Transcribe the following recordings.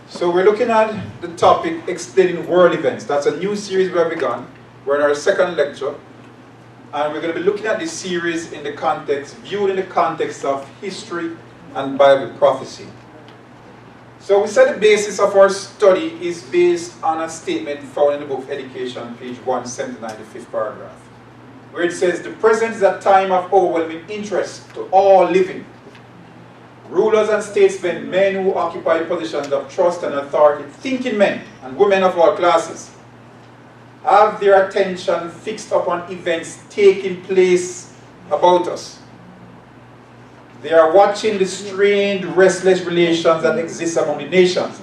So we're looking at the topic explaining world events. That's a new series we have begun. We're in our second lecture. And we're going to be looking at this series in the context, viewed in the context of history and Bible prophecy. So we said the basis of our study is based on a statement found in the book of Education, page 179, the fifth paragraph, where it says, "The present is a time of overwhelming interest to all living. Rulers and statesmen, men who occupy positions of trust and authority, thinking men and women of all classes, have their attention fixed upon events taking place about us. They are watching the strained, restless relations that exist among the nations.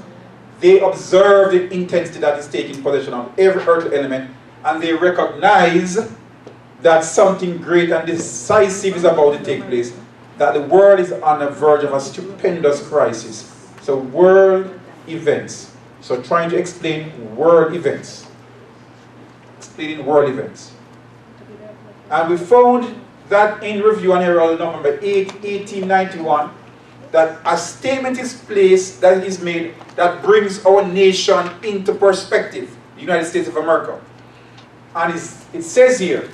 They observe the intensity that is taking possession of every earthly element, and they recognize that something great and decisive is about to take place, that the world is on the verge of a stupendous crisis." So world events. So trying to explain world events. Explaining world events. And we found that in Review and Herald, November 8, 1891, that a statement is placed, that is made, that brings our nation into perspective, the United States of America. And it says here,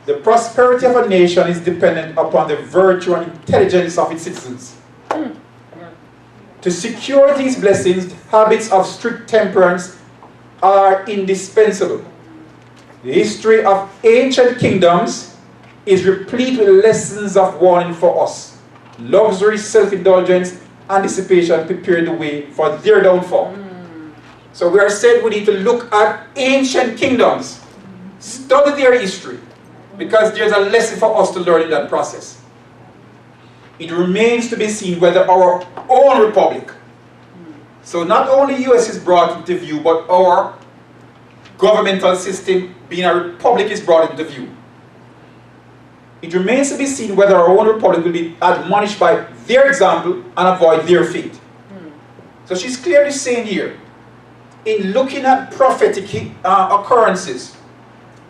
"The prosperity of a nation is dependent upon the virtue and intelligence of its citizens. To secure these blessings, habits of strict temperance are indispensable. The history of ancient kingdoms is replete with lessons of warning for us. Luxury, self-indulgence, and dissipation prepare the way for their downfall." So we are said we need to look at ancient kingdoms, study their history, because there's a lesson for us to learn in that process. It remains to be seen whether our own republic, so not only US is brought into view, but our governmental system being a republic is brought into view. It remains to be seen whether our own republic will be admonished by their example and avoid their fate. So she's clearly saying here, in looking at prophetic occurrences,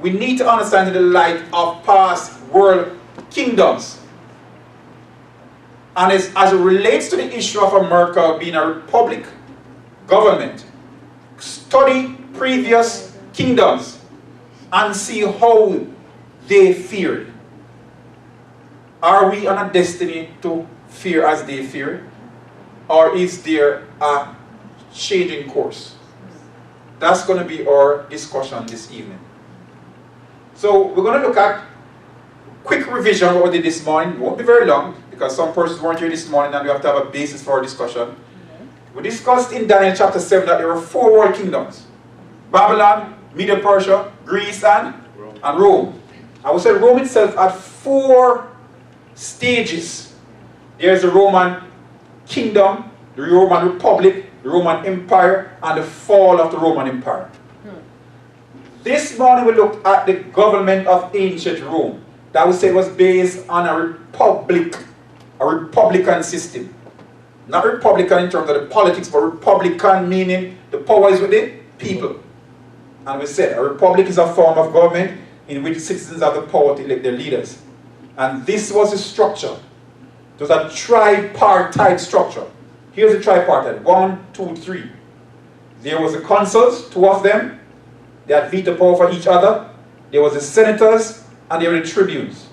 we need to understand in the light of past world kingdoms. And as it relates to the issue of America being a republic government, study previous kingdoms and see how they feared. Are we on a destiny to fear as they fear? Or is there a changing course? That's going to be our discussion this evening. So we're going to look at quick revision of what we did this morning. It won't be very long because some persons weren't here this morning and we have to have a basis for our discussion. We discussed in Daniel chapter 7 that there were 4 world kingdoms: Babylon, Medo-Persia, Greece, and Rome. I would say Rome itself had 4 stages. There's the Roman kingdom, the Roman Republic, the Roman Empire, and the fall of the Roman Empire. This morning we looked at the government of ancient Rome. That would say it was based on a republic, a republican system. Not republican in terms of the politics, but republican meaning the power is with the people. And we said a republic is a form of government in which citizens have the power to elect their leaders. And this was the structure. It was a tripartite structure. Here's the tripartite. 1, 2, 3. There was the consuls, 2 of them. They had veto power for each other. There was the senators, and there were the tribunes.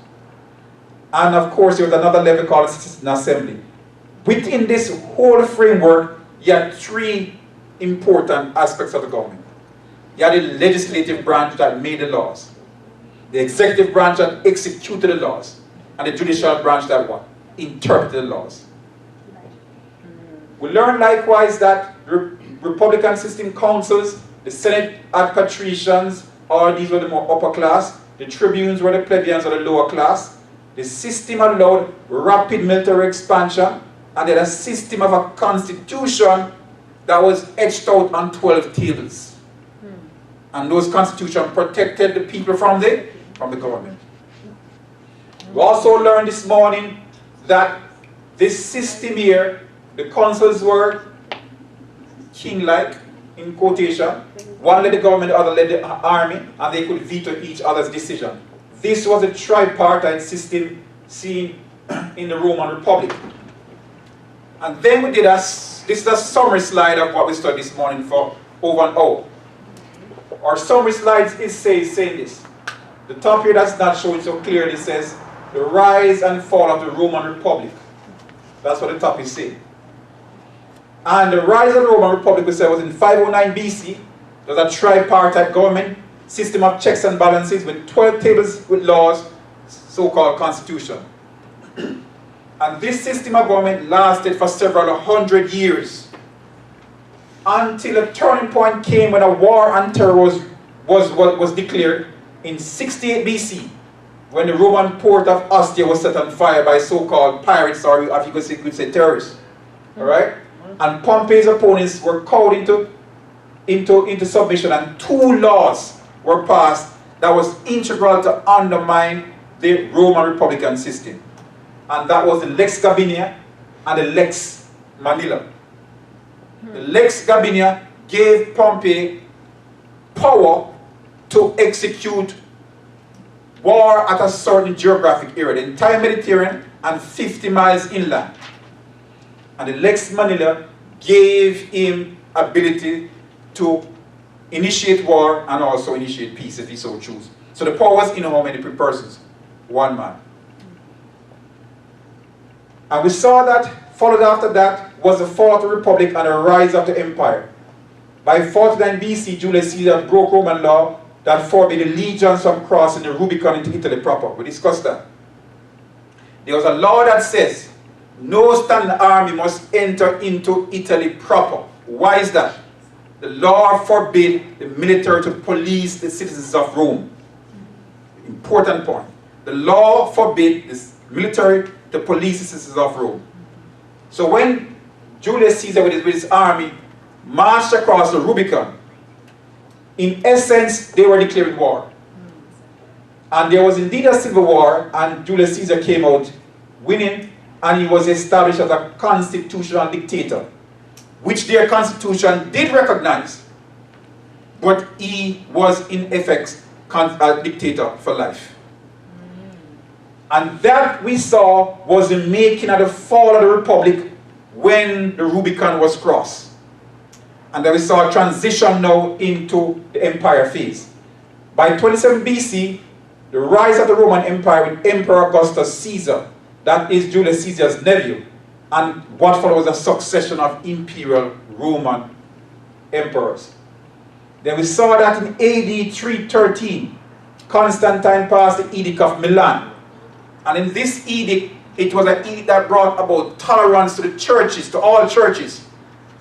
And of course, there was another level called the citizen assembly. Within this whole framework, you had 3 important aspects of the government. You had the legislative branch that made the laws, the executive branch that executed the laws, and the judicial branch that what? Interpreted the laws. We learned likewise that the Republican system councils, the Senate had patricians, or these were the more upper class. The tribunes were the plebeians or the lower class. The system allowed rapid military expansion, and then a system of a constitution that was etched out on 12 tables. And those constitutions protected the people from the government. We also learned this morning that this system here, the consuls were king-like, in quotation. One led the government, the other led the army, and they could veto each other's decision. This was a tripartite system seen in the Roman Republic. And then we did a this is a summary slide of what we studied this morning for over an hour. Our summary slide is saying this. The top here that's not showing so clearly says the rise and fall of the Roman Republic. That's what the top is saying. And the rise of the Roman Republic, we said, was in 509 BC. There was a tripartite government, system of checks and balances with 12 tables with laws, so-called constitution. And this system of government lasted for several hundred years until a turning point came when a war on terror was declared in 68 BC, when the Roman port of Ostia was set on fire by so-called pirates, or if you could say terrorists. All right? And Pompey's opponents were called into submission, and 2 laws were passed that was integral to undermine the Roman Republican system. And that was the Lex Gabinia and the Lex Manila. The Lex Gabinia gave Pompey power to execute war at a certain geographic area, the entire Mediterranean and 50 miles inland. And the Lex Manila gave him ability to initiate war and also initiate peace if he so choose. So the power was in how many persons? 1 man. And we saw that, followed after that, was the fall of the Republic and the rise of the empire. By 49 BC, Julius Caesar broke Roman law that forbade the legions from crossing the Rubicon into Italy proper. We discussed that. There was a law that says no standing army must enter into Italy proper. Why is that? The law forbade the military to police the citizens of Rome. Important point. The law forbade the military to police the citizens of Rome. So when Julius Caesar with his army marched across the Rubicon, in essence, they were declaring war. And there was indeed a civil war, and Julius Caesar came out winning, and he was established as a constitutional dictator, which their constitution did recognize, but he was in effect a dictator for life. And that we saw was the making of the fall of the Republic when the Rubicon was crossed. And then we saw a transition now into the empire phase. By 27 BC, the rise of the Roman Empire with Emperor Augustus Caesar, that is Julius Caesar's nephew, and what followed was a succession of imperial Roman emperors. Then we saw that in AD 313, Constantine passed the Edict of Milan. And in this edict, it was an edict that brought about tolerance to the churches, to all churches.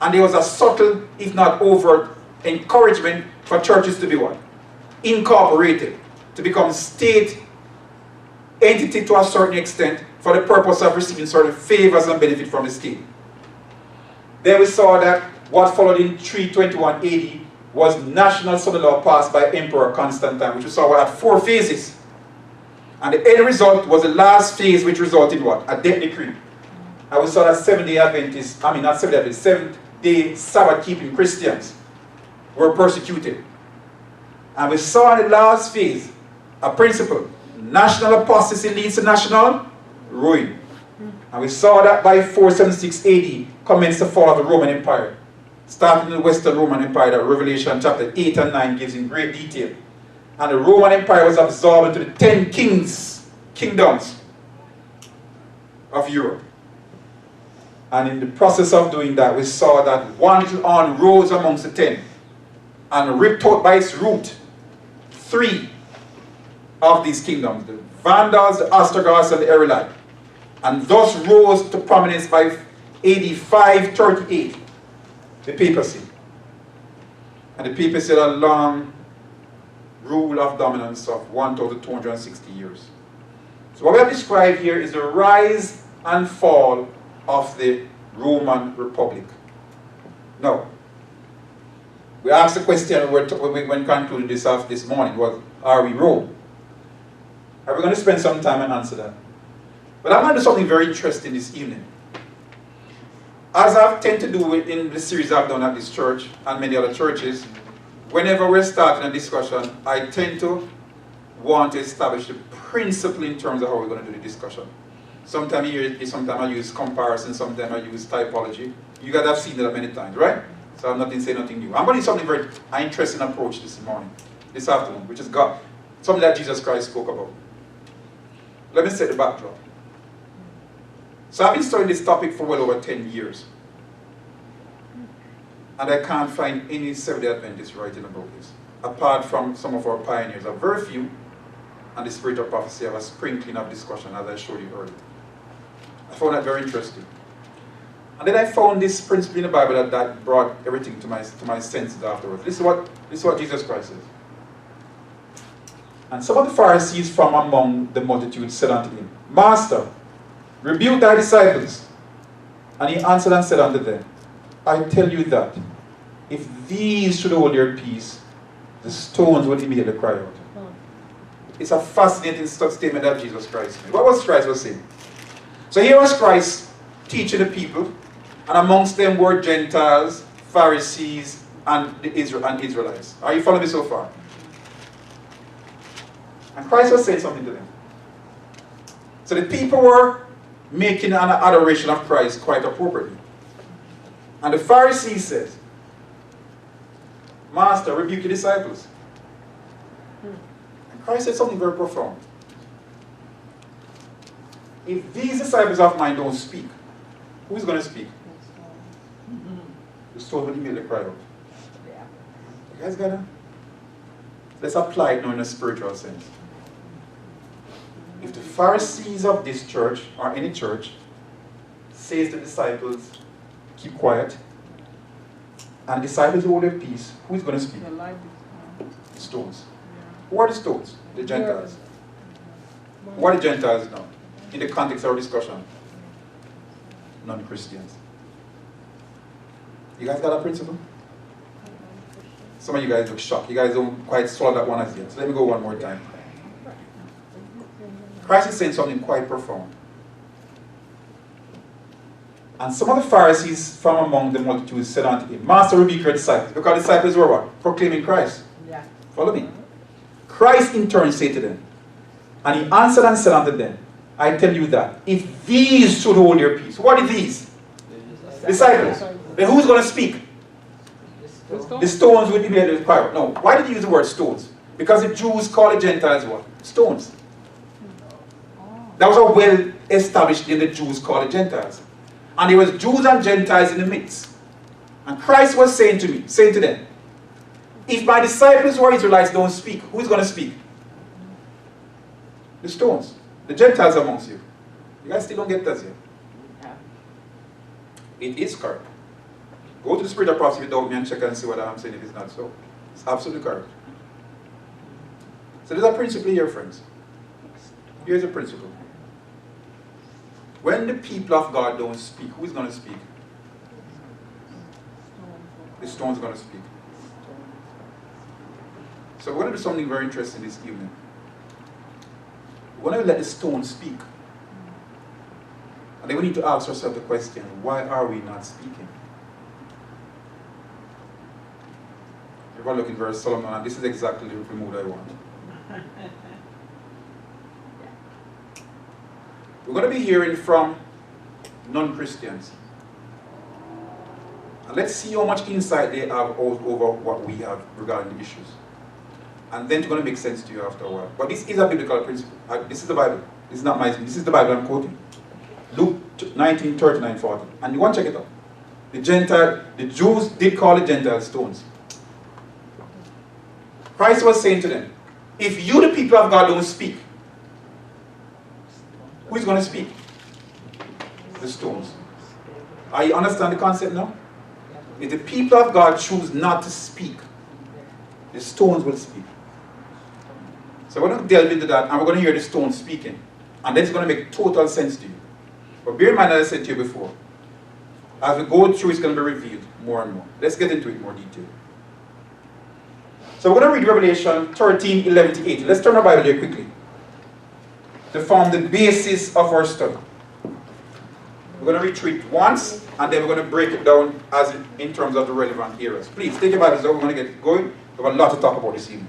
And there was a subtle, if not overt, encouragement for churches to be what? Incorporated, to become state entity to a certain extent for the purpose of receiving certain favors and benefit from the state. Then we saw that what followed in 321 AD was national civil law passed by Emperor Constantine, which we saw had 4 phases. And the end result was the last phase, which resulted in what? A death decree. And we saw that Seventh-day Sabbath-keeping Christians were persecuted. And we saw in the last phase a principle: national apostasy leads to national ruin. And we saw that by 476 AD commenced the fall of the Roman Empire. Starting in the Western Roman Empire, that Revelation chapter 8 and 9 gives in great detail. And the Roman Empire was absorbed into the 10 kingdoms of Europe. And in the process of doing that, we saw that one little horn rose amongst the 10 and ripped out by its root 3 of these kingdoms: the Vandals, the Ostrogoths, and the L.I.G.H.T. And thus rose to prominence by AD 538, the papacy. And the papacy had a long rule of dominance of 1,260 years. So what we have described here is the rise and fall of the Roman Republic. Now, we asked the question when concluding this morning, was, are we Rome? And we're going to spend some time and answer that. But I'm going to do something very interesting this evening. As I tend to do in the series I've done at this church and many other churches, whenever we're starting a discussion, I tend to want to establish the principle in terms of how we're going to do the discussion. Sometimes I use comparison, sometimes I use typology. You guys have seen that many times, right? So I'm not going to say nothing new. I'm going to do something very interesting approach this afternoon, which is God. Something that Jesus Christ spoke about. Let me set the backdrop. So I've been studying this topic for well over 10 years. And I can't find any Seventh-day Adventists writing about this. Apart from some of our pioneers. A very few, and the spirit of prophecy have a sprinkling of discussion, as I showed you earlier. I found that very interesting. And then I found this principle in the Bible that brought everything to my senses afterwards. This is what Jesus Christ says. And some of the Pharisees from among the multitude said unto him, Master, rebuke thy disciples. And he answered and said unto them, I tell you that, if these should hold their peace, the stones would immediately cry out. It's a fascinating statement that Jesus Christ made. What was Christ saying? So here was Christ teaching the people, and amongst them were Gentiles, Pharisees, and Israelites. Are you following me so far? And Christ was saying something to them. So the people were making an adoration of Christ quite appropriately. And the Pharisees said, Master, rebuke your disciples. And Christ said something very profound. If these disciples of mine don't speak, who's going to speak? The stone will immediately cry out. You guys got it? Let's apply it now in a spiritual sense. If the Pharisees of this church, or any church, says to the disciples, keep quiet, and disciples hold their peace, who is going to speak? The stones. Who are the stones? The Gentiles. Who are the Gentiles now? In the context of our discussion? Non-Christians. You guys got that principle? Some of you guys look shocked. You guys don't quite swallow that one as yet. So let me go one more time. Christ is saying something quite profound. And some of the Pharisees from among the multitude said unto him, Master, rebuke your disciples. Because the disciples were what? Proclaiming Christ. Yeah. Follow me. Christ in turn said to them, and he answered and said unto them, I tell you that, if these should hold their peace. What are these? Disciples. Then who's going to speak? The stones would be able to cry out. No. Why did he use the word stones? Because the Jews call the Gentiles what? Stones. That was how well established in the Jews called the Gentiles. And there was Jews and Gentiles in the midst. And Christ was saying to them, if my disciples who are Israelites don't speak, who's going to speak? The stones. The Gentiles amongst you. You guys still don't get that yet? It is correct. Go to the spirit of prophecy without me and check and see what I'm saying if it's not so. It's absolutely correct. So there's a principle here, friends. Here's a principle. When the people of God don't speak, who's going to speak? The stone's going to speak. So we're going to do something very interesting this evening. We're going to let the stone speak. And then we need to ask ourselves the question, why are we not speaking? Everyone look in verse Solomon, and this is exactly the mood I want. We're going to be hearing from non-Christians. And let's see how much insight they have over what we have regarding the issues. And then it's going to make sense to you after a while. But this is a biblical principle. This is the Bible. This is not my. This is the Bible I'm quoting. Luke 19:39-40. And you want to check it out. The Jews did call the Gentiles stones. Christ was saying to them, if you, the people of God, don't speak, who is going to speak? The stones. Are you understand the concept now? If the people of God choose not to speak, the stones will speak. So we're going to delve into that, and we're going to hear the stones speaking. And that's going to make total sense to you. But bear in mind, as I said to you before, as we go through, it's going to be revealed more and more. Let's get into it in more detail. So we're going to read Revelation 13:11-18. Let's turn our Bible here quickly to form the basis of our study. We're going to read through it once, and then we're going to break it down as in terms of the relevant areas. Please, take your Bibles out. We're going to get going. We have a lot to talk about this evening.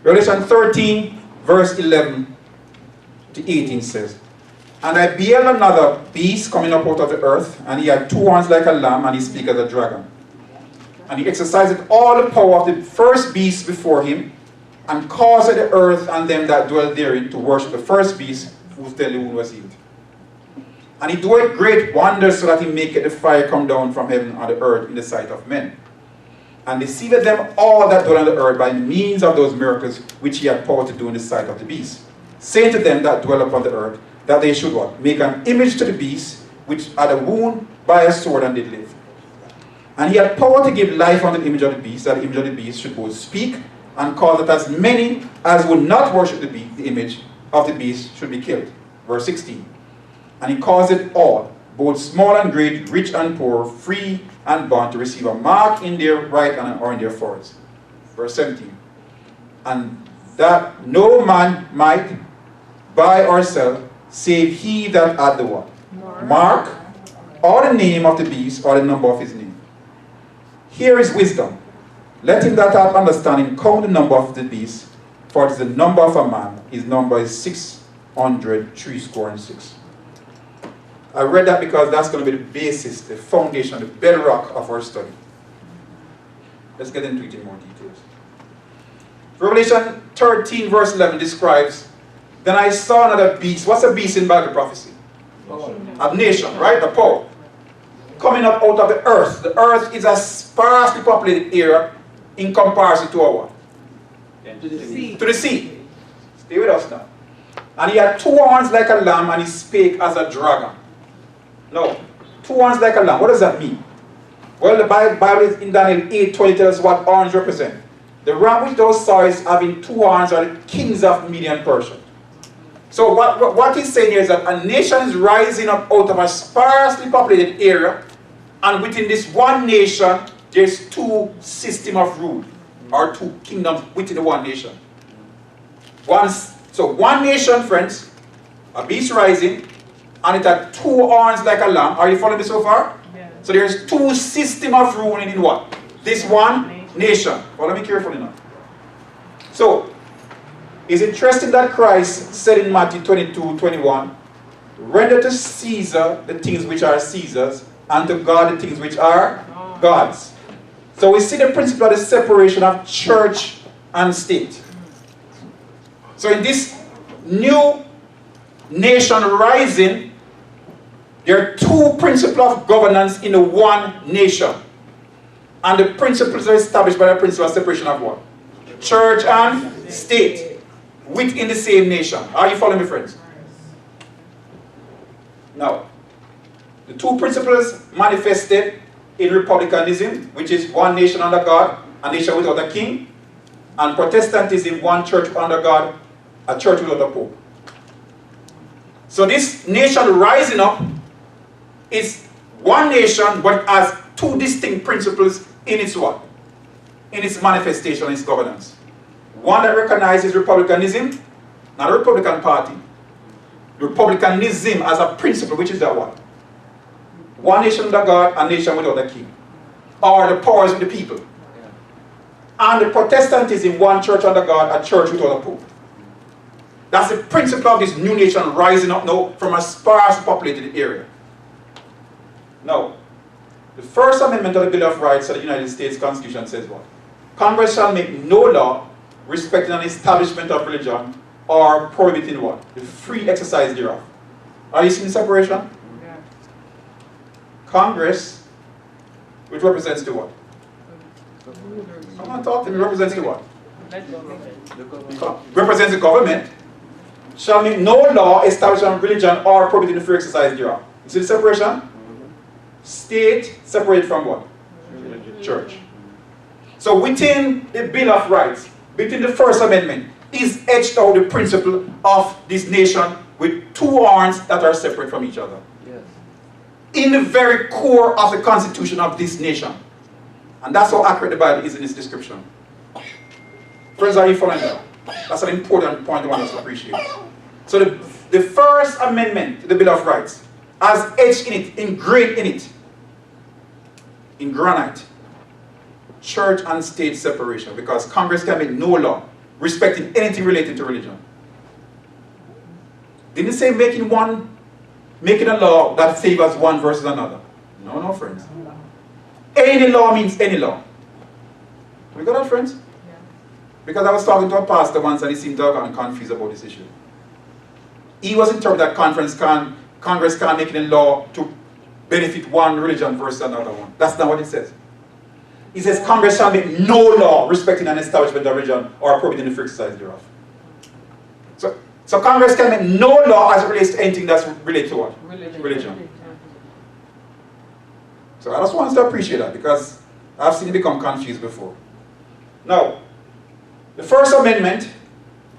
Revelation 13, verse 11-18 says, And I beheld another beast coming up out of the earth, and he had 2 horns like a lamb, and he spake as a dragon. And he exercised all the power of the first beast before him, and caused the earth and them that dwell therein to worship the first beast, whose deadly wound was healed. And he doeth great wonders, so that he maketh the fire come down from heaven on the earth in the sight of men. And deceived them all that dwell on the earth by means of those miracles which he had power to do in the sight of the beast, saying to them that dwell upon the earth, that they should what? Make an image to the beast, which had a wound by a sword and did live. And he had power to give life unto the image of the beast, that the image of the beast should both speak, and cause that as many as would not worship the image of the beast should be killed. Verse 16. And he caused it all, both small and great, rich and poor, free and bond, to receive a mark in their right hand or in their foreheads. Verse 17. And that no man might buy or sell, save he that had the what? Mark, or the name of the beast, or the number of his name. Here is wisdom. Let him that hath understanding count the number of the beast, for it is the number of a man. His number is 666. I read that because that's going to be the basis, the foundation, the bedrock of our study. Let's get into it in more details. Revelation 13 verse 11 describes, then I saw another beast. What's a beast in Bible prophecy? A nation, right? A power. Coming up out of the earth. The earth is a sparsely populated area in comparison to our what? To the sea. To the sea. Stay with us now. And he had 2 horns like a lamb, and he spake as a dragon. No. 2 horns like a lamb. What does that mean? Well, the Bible in Daniel 8:20 tells us what horns represent. The ram which thou sawest having 2 horns are the kings of Media and Persia. So what he's saying here is that a nation is rising up out of a sparsely populated area, and within this one nation, there's 2 systems of rule, or 2 kingdoms within the one nation. So one nation, friends, a beast rising, and it had 2 horns like a lamb. Are you following me so far? Yeah. So there's 2 systems of ruling in what? This one nation. Follow me carefully now. So, it's interesting that Christ said in Matthew 22:21, render to Caesar the things which are Caesar's, and to God the things which are God's. So we see the principle of the separation of church and state. So in this new nation rising, there are 2 principles of governance in the one nation. And the principles are established by the principle of separation of what? Church and state within the same nation. Are you following me, friends? Now, the 2 principles manifested in republicanism, which is one nation under God, a nation without a king, and Protestantism, one church under God, a church without a pope. So this nation rising up is one nation, but has 2 distinct principles in its what? In its manifestation, its governance. One that recognizes republicanism, not the Republican Party. Republicanism as a principle, which is that what? One nation under God, a nation without a king. Or the powers of the people. And the Protestantism, one church under God, a church without a pope. That's the principle of this new nation rising up now from a sparse populated area. Now, the First Amendment of the Bill of Rights of the United States Constitution says what? Congress shall make no law respecting an establishment of religion or prohibiting what? The free exercise thereof. Are you seeing separation? Yeah. Congress, which represents the what? Come on, talk to me. Represents the what? Represents the government. Shall make no law establishing on religion or prohibiting the free exercise thereof. You see the separation? State separated from what? Church. So within the Bill of Rights, within the First Amendment, is etched out the principle of this nation with 2 horns that are separate from each other. Yes. In the very core of the constitution of this nation. And that's how accurate the Bible is in its description. Friends, are you following that? That's an important point I want us to appreciate. So the First Amendment to the Bill of Rights has etched in it, engraved in it, in granite, church and state separation, because Congress can make no law respecting anything related to religion. Didn't it say making one making a law that favors one versus another. No, no, friends. Any law means any law. We got that, friends? Yeah. Because I was talking to a pastor once and he seemed to have gotten confused about this issue. He was interpreting that Congress can't make any law to benefit one religion versus another one. That's not what it says. It says Congress shall make no law respecting an establishment of religion or prohibiting the free exercise thereof. So Congress can make no law as it relates to anything that's related to what? Religion. So I just want us to appreciate that because I've seen it become confused before. Now, the First Amendment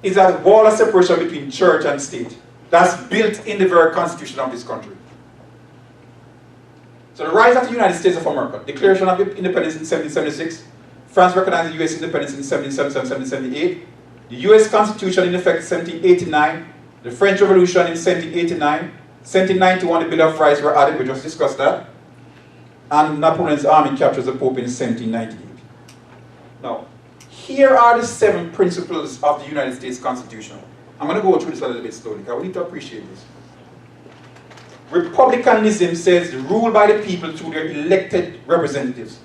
is a wall of separation between church and state. That's built in the very constitution of this country. So the rise of the United States of America, Declaration of Independence in 1776, France recognized the U.S. independence in 1777, 1778, the U.S. Constitution in effect in 1789, the French Revolution in 1789, 1791 the Bill of Rights were added, we just discussed that, and Napoleon's army captures the Pope in 1798. Now, here are the 7 principles of the United States Constitution. I'm going to go through this a little bit slowly, because we need to appreciate this. Republicanism says rule by the people through their elected representatives.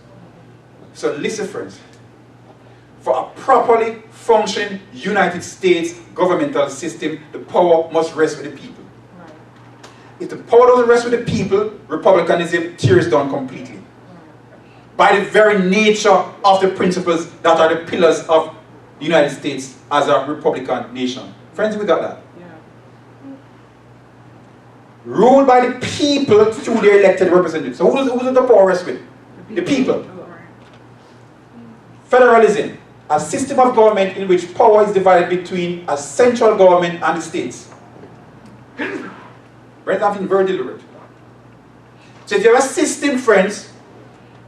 So listen, friends. For a properly functioning United States governmental system, the power must rest with the people. If the power doesn't rest with the people, republicanism tears down completely. By the very nature of the principles that are the pillars of the United States as a republican nation. Friends, we got that? Ruled by the people through their elected representatives. So who does the power rest with? The people. Federalism, a system of government in which power is divided between a central government and the states. Friends, I'm being very deliberate. So if you have a system, friends,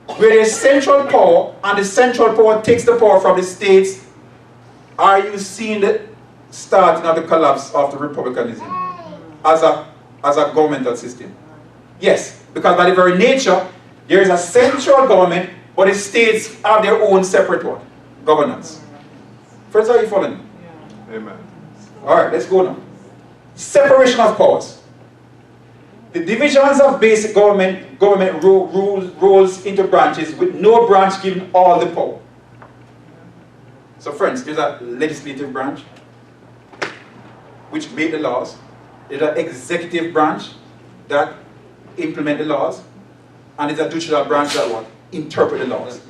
where there's central power and the central power takes the power from the states, are you seeing the starting of the collapse of the republicanism as a governmental system? Yes, because by the very nature, there is a central government, but the states have their own separate one, governance. Friends, are you following me? Yeah. Amen. Alright, let's go now. Separation of powers. The divisions of basic government rules into branches with no branch giving all the power. So friends, there's a legislative branch which make the laws. There's an executive branch that implement the laws, and there's a judicial branch that what? Interpret the laws.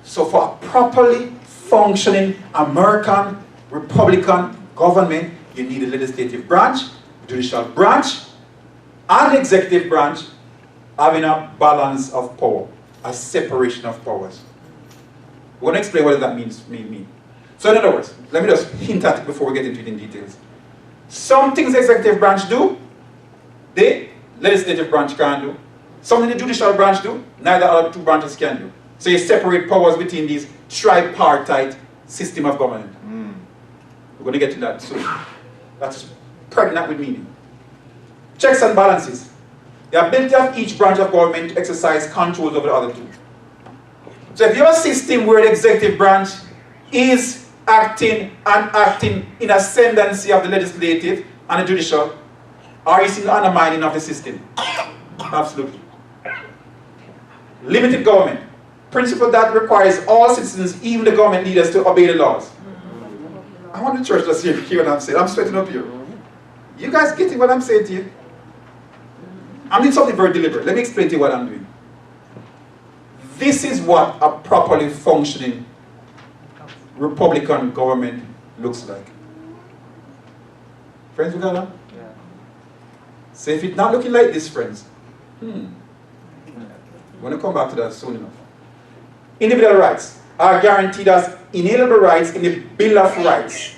So for a properly functioning American Republican government, you need a legislative branch, judicial branch, and the executive branch having a balance of power, a separation of powers. We're going to explain what that means. So in other words, let me just hint at it before we get into it in details. Some things the executive branch do, the legislative branch can't do. Something the judicial branch do, neither other two branches can do. So you separate powers within this tripartite system of government. We're going to get to that soon. That's pregnant with meaning. Checks and balances. The ability of each branch of government to exercise control over the other two. So if you have a system where the executive branch is acting in ascendancy of the legislative and the judicial, are you seeing the undermining of the system? Absolutely. Limited government. Principle that requires all citizens, even the government leaders, to obey the laws. I want the church to hear what I'm saying. I'm sweating up here. You guys getting what I'm saying to you? I'm doing something very deliberate. Let me explain to you what I'm doing. This is what a properly functioning Republican government looks like. Friends, we got that? Yeah. So if it's not looking like this, friends, we're going to come back to that soon enough. Individual rights are guaranteed as inalienable rights in the Bill of Rights.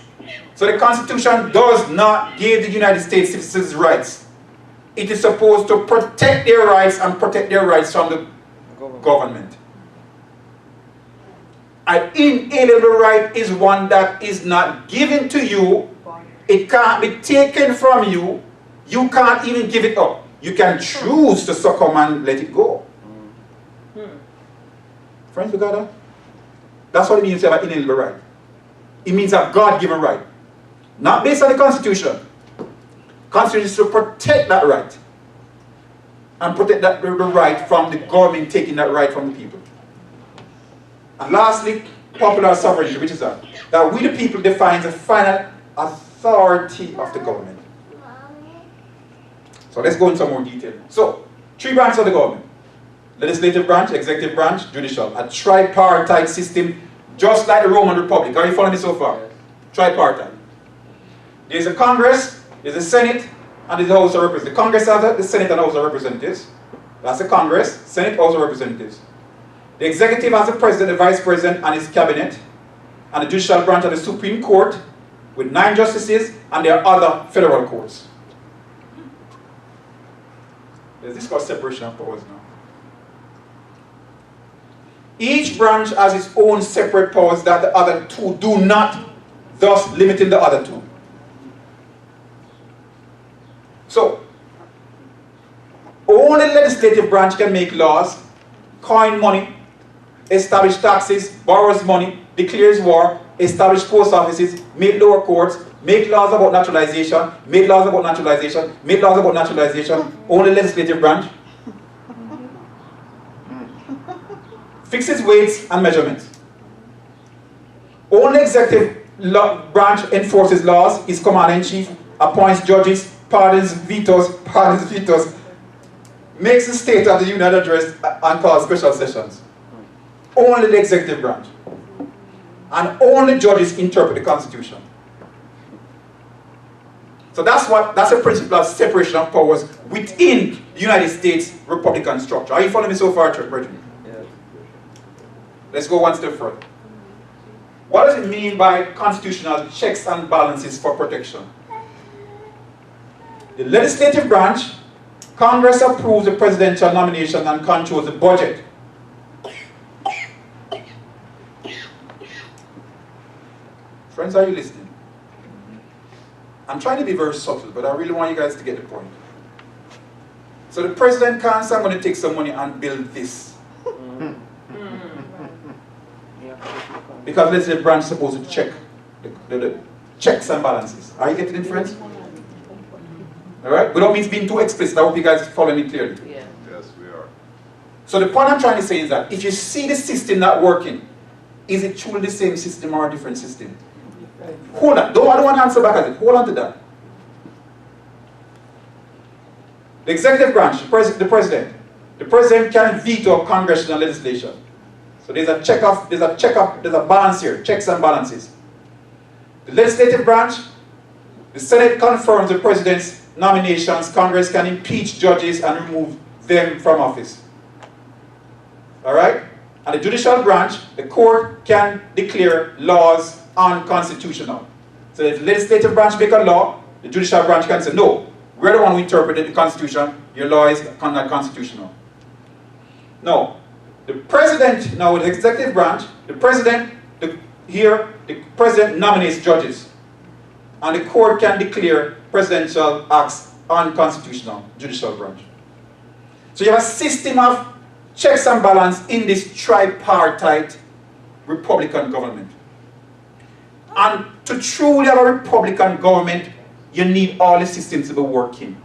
So the Constitution does not give the United States citizens rights. It is supposed to protect their rights and protect their rights from the government. An inalienable right is one that is not given to you. It can't be taken from you. You can't even give it up. You can choose to succumb and let it go. Friends, we got that? That's what it means to have an inalienable right. It means a God-given right. Not based on the Constitution. Constitution is to protect that right. And protect the right from the government taking that right from the people. And lastly, popular sovereignty, which is that we the people define the final authority of the government. So let's go into some more detail. So, 3 branches of the government. Legislative branch, executive branch, judicial. A tripartite system, just like the Roman Republic. Are you following me so far? Tripartite. There's a Congress, there's a Senate, and there's the House of Representatives. The Congress has the Senate and House of Representatives. That's the Congress, Senate, House of Representatives. The executive has the President, the Vice President, and his cabinet. And the judicial branch of the Supreme Court, with 9 justices, and there are other federal courts. There's this called separation of powers now. Each branch has its own separate powers that the other 2 do not, thus limiting the other 2. So, only the legislative branch can make laws, coin money, establish taxes, borrows money, declares war, establish post offices, make lower courts, make laws about naturalization, make laws about naturalization, make laws about naturalization. Only legislative branch. Fixes weights and measurements. Only executive branch enforces laws, is commander-in-chief, appoints judges, pardons vetos, makes the State of the Union address and calls special sessions. Only the executive branch. And only judges interpret the Constitution. So that's a principle of separation of powers within the United States Republican structure. Are you following me so far, Brethren? Yes. Let's go one step further. What does it mean by constitutional checks and balances for protection? The legislative branch, Congress approves the presidential nomination and controls the budget. Friends, are you listening? I'm trying to be very subtle, but I really want you guys to get the point. So the president can't say, I'm going to take some money and build this. Because let's say the branch is supposed to check the checks and balances. Are you getting it, friends? Alright? Without me being too explicit, I hope you guys follow me clearly. Yeah. Yes, we are. So the point I'm trying to say is that if you see the system not working, is it truly the same system or a different system? Hold on. I don't want to answer back at it. Hold on to that. The executive branch, the president. The president can veto congressional legislation. So there's a balance here, checks and balances. The legislative branch, the Senate confirms the president's nominations. Congress can impeach judges and remove them from office. Alright? And the judicial branch, the court can declare laws unconstitutional. So if the legislative branch make a law, the judicial branch can say, no, we're the one who interpreted the Constitution, your law is not constitutional. No. The president, now with the executive branch, the president nominates judges. And the court can declare presidential acts unconstitutional, judicial branch. So you have a system of checks and balance in this tripartite Republican government. And to truly have a Republican government, you need all the systems to be working.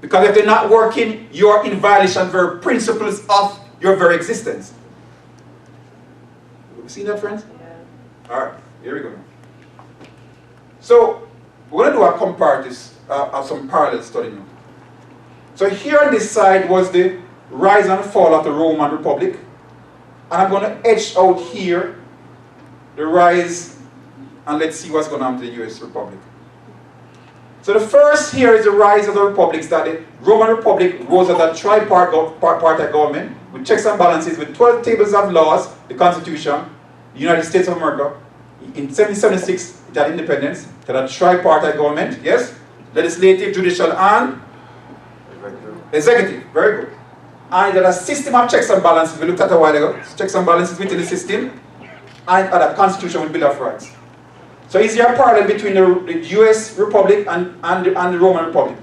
Because if they're not working, you're in violation of the very principles of your very existence. Have you seen that, friends? Yeah. Alright, here we go. So, we're going to do a comparative of some parallel study now. So here on this side was the rise and fall of the Roman Republic. And I'm going to etch out here the rise, and let's see what's going on to the US Republic. So the first here is the rise of the republics, that the Roman Republic rose as a tripartite government with checks and balances, with 12 tables of laws, the Constitution, the United States of America. In 1776, it had independence, it had a tripartite government, yes? Legislative, judicial, and executive. Very good. And it had a system of checks and balances. We looked at a while ago. Checks and balances within the system, and it had a constitution with Bill of Rights. So is there a parallel between the US Republic and the Roman Republic?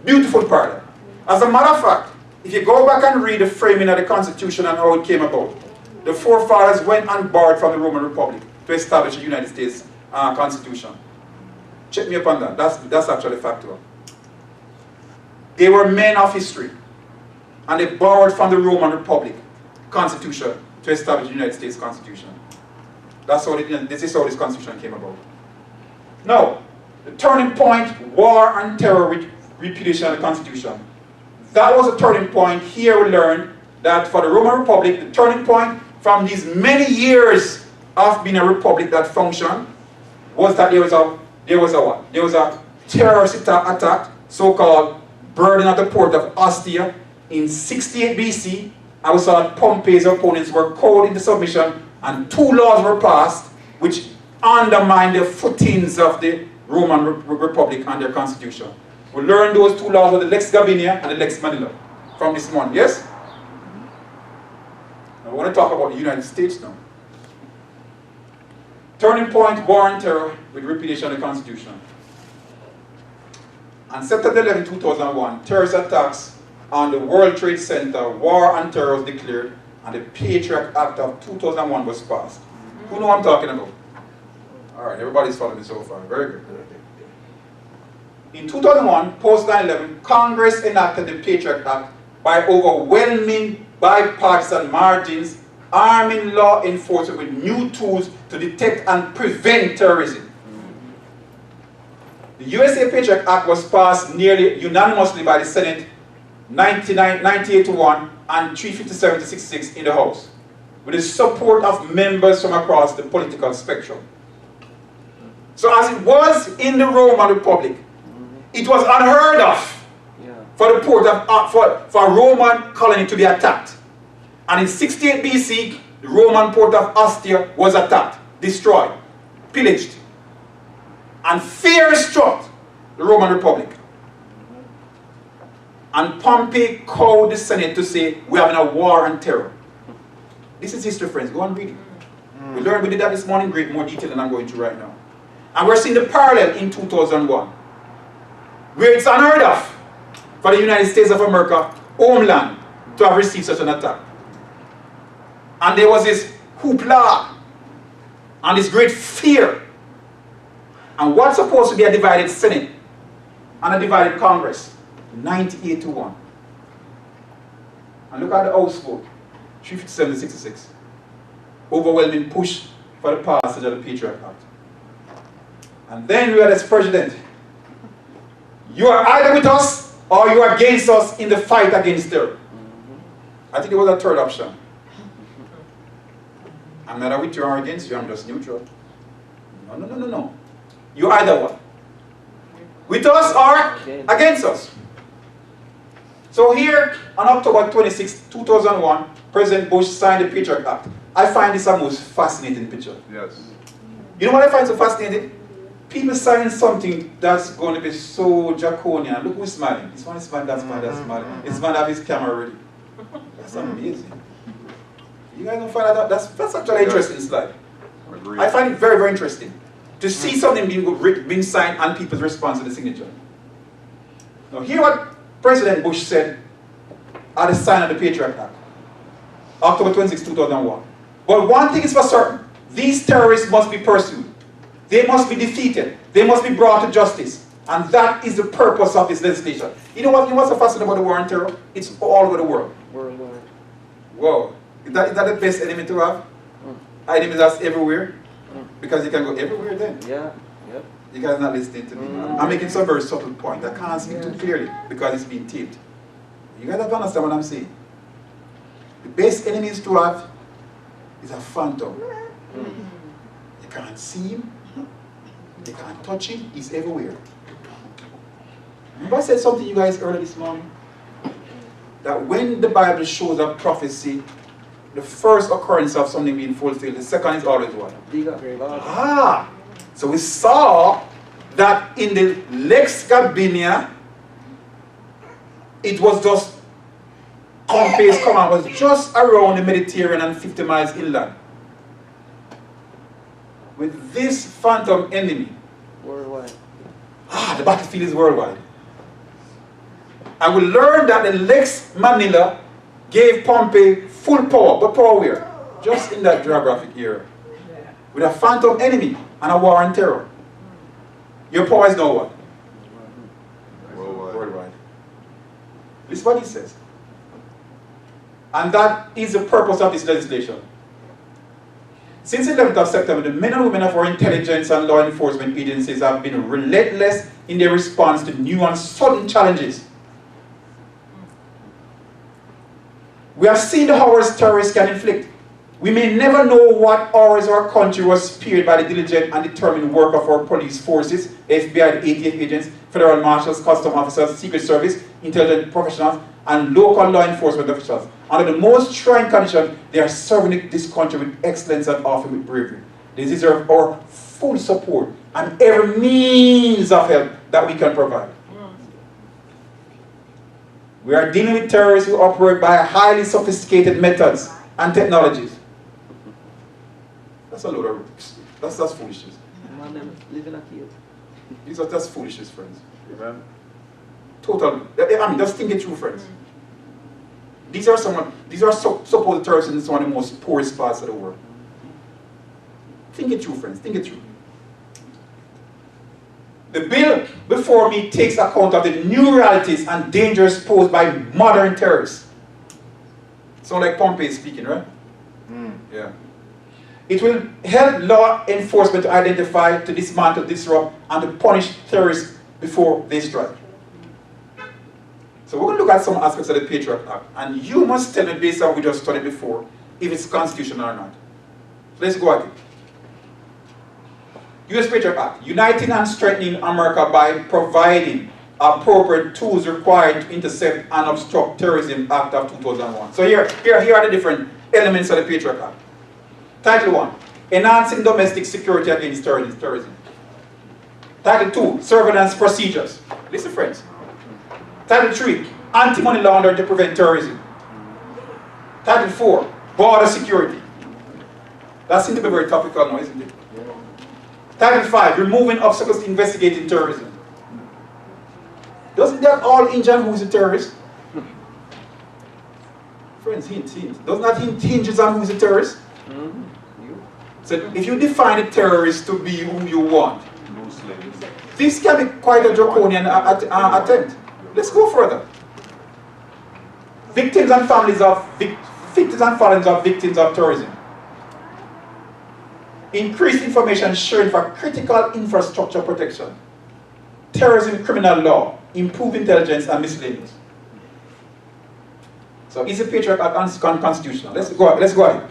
Beautiful parallel. As a matter of fact, if you go back and read the framing of the Constitution and how it came about, the forefathers went and borrowed from the Roman Republic to establish the United States Constitution. Check me up on that. That's actually factual. They were men of history. And they borrowed from the Roman Republic Constitution to establish the United States Constitution. That's how this is how this Constitution came about. Now, the turning point, war and terror repudiation of the Constitution. That was a turning point. Here we learned that for the Roman Republic, the turning point from these many years of being a republic that functioned was that there was a terrorist attack, so-called burning of the port of Ostia in 68 BC. And we saw that Pompey's opponents were called into submission, and 2 laws were passed which undermined the footings of the Roman Republic and their constitution. We learned those 2 laws were the Lex Gabinia and the Lex Manila from this morning, yes? Now we want to talk about the United States now. Turning point, war and terror with repudiation of the Constitution. On September 11, 2001, terrorist attacks on the World Trade Center, war and terror was declared, and the Patriot Act of 2001 was passed. Who know what I'm talking about? All right, everybody's following me so far. Very good. In 2001, post 9/11, Congress enacted the Patriot Act by overwhelming bipartisan margins, arming law enforcement with new tools to detect and prevent terrorism. The USA Patriot Act was passed nearly unanimously by the Senate 98 to 1 and 357 to 66 in the House, with the support of members from across the political spectrum. So as it was in the Roman Republic, it was unheard of for the port of for a Roman colony to be attacked. And in 68 BC, the Roman port of Ostia was attacked, destroyed, pillaged, and fear struck the Roman Republic. And Pompey called the Senate to say, we're having a war on terror. This is history, friends. Go and read it. We did that this morning in great more detail than I'm going to right now. And we're seeing the parallel in 2001, where it's unheard of for the United States of America, homeland, to have received such an attack. And there was this hoopla and this great fear. And what's supposed to be a divided Senate and a divided Congress, 98 to 1. And look at the House vote, 357 to 66. Overwhelming push for the passage of the Patriot Act. And then we had this president. You are either with us or you are against us in the fight against terror. I think there was a third option. I'm not with you or against you, I'm just neutral. No. You either one. With us or against us. So here, on October 26, 2001, President Bush signed the Patriot Act. I find this a most fascinating picture. Yes. You know what I find so fascinating? People signing something that's going to be so draconian. Look who's smiling. This one is smiling, that's smiling, that's smiling. This man have his camera ready. That's amazing. You guys don't find that? That's actually an interesting slide. Agreed. I find it very, very interesting to see something being signed and people's response to the signature. Now, hear what President Bush said at the sign of the Patriot Act, October 26, 2001. But one thing is for certain, these terrorists must be pursued. They must be defeated. They must be brought to justice. And that is the purpose of this legislation. You know what's so fascinating about the war on terror? It's all over the world. Worldwide. Whoa. Is that the best enemy to have? Enemy that's everywhere? Because you can go everywhere then. Yeah. Yep. You guys are not listening to me. I'm making some very subtle point. I can't speak too clearly because it's been taped. You guys have to understand what I'm saying. The best enemies to have is a phantom. You can't see him. You can't touch him. He's everywhere. Remember I said something to you guys earlier this morning? That when the Bible shows a prophecy, the first occurrence of something being fulfilled, the second is always what? So we saw that in the Lex Gabinia, it was just, Pompey's command was just around the Mediterranean and 50 miles inland. With this phantom enemy, Worldwide. the battlefield is worldwide. And we learned that the Lex Manila gave Pompey full power, but power where? Just in that geographic area. With a phantom enemy and a war on terror. Your power is now what? Worldwide. Worldwide. This is what he says. And that is the purpose of this legislation. Since the 11th of September, the men and women of our intelligence and law enforcement agencies have been relentless in their response to new and sudden challenges. We have seen the horrors terrorists can inflict. We may never know what horrors our country was spared by the diligent and determined work of our police forces, FBI, ATF agents, federal marshals, custom officers, secret service, intelligence professionals, and local law enforcement officials. Under the most trying conditions, they are serving this country with excellence and often with bravery. They deserve our full support and every means of help that we can provide. We are dealing with terrorists who operate by highly sophisticated methods and technologies. That's a load of that's foolishness. That's foolishness, friends. Total. I mean, just think it through, friends. These are supposed terrorists in some of the most poorest parts of the world. Think it through, friends. Think it through. The bill before me takes account of the new realities and dangers posed by modern terrorists. Sound like Pompey speaking, right? Yeah. It will help law enforcement to identify, to dismantle, disrupt, and to punish terrorists before they strike. So we're going to look at some aspects of the Patriot Act, and you must tell me, based on what we just studied before, if it's constitutional or not. So let's go at it. U.S. Patriot Act, uniting and strengthening America by providing appropriate tools required to intercept and obstruct terrorism, Act of 2001. So here are the different elements of the Patriot Act. Title 1, enhancing domestic security against terrorism. Title 2, surveillance procedures. Listen, friends. Title 3, anti-money laundering to prevent terrorism. Title 4, border security. That seems to be very topical now, isn't it? Title 5, removing obstacles to investigating terrorism. Doesn't that all hinge on who's a terrorist? Friends, hint. Doesn't that hinge on who's a terrorist? So if you define a terrorist to be who you want, this can be quite a draconian attempt. Let's go further. Victims and families of victims of terrorism. Increased information sharing for critical infrastructure protection. Terrorism criminal law. Improved intelligence and miscellaneous. So is the Patriot Act unconstitutional? Let's go ahead.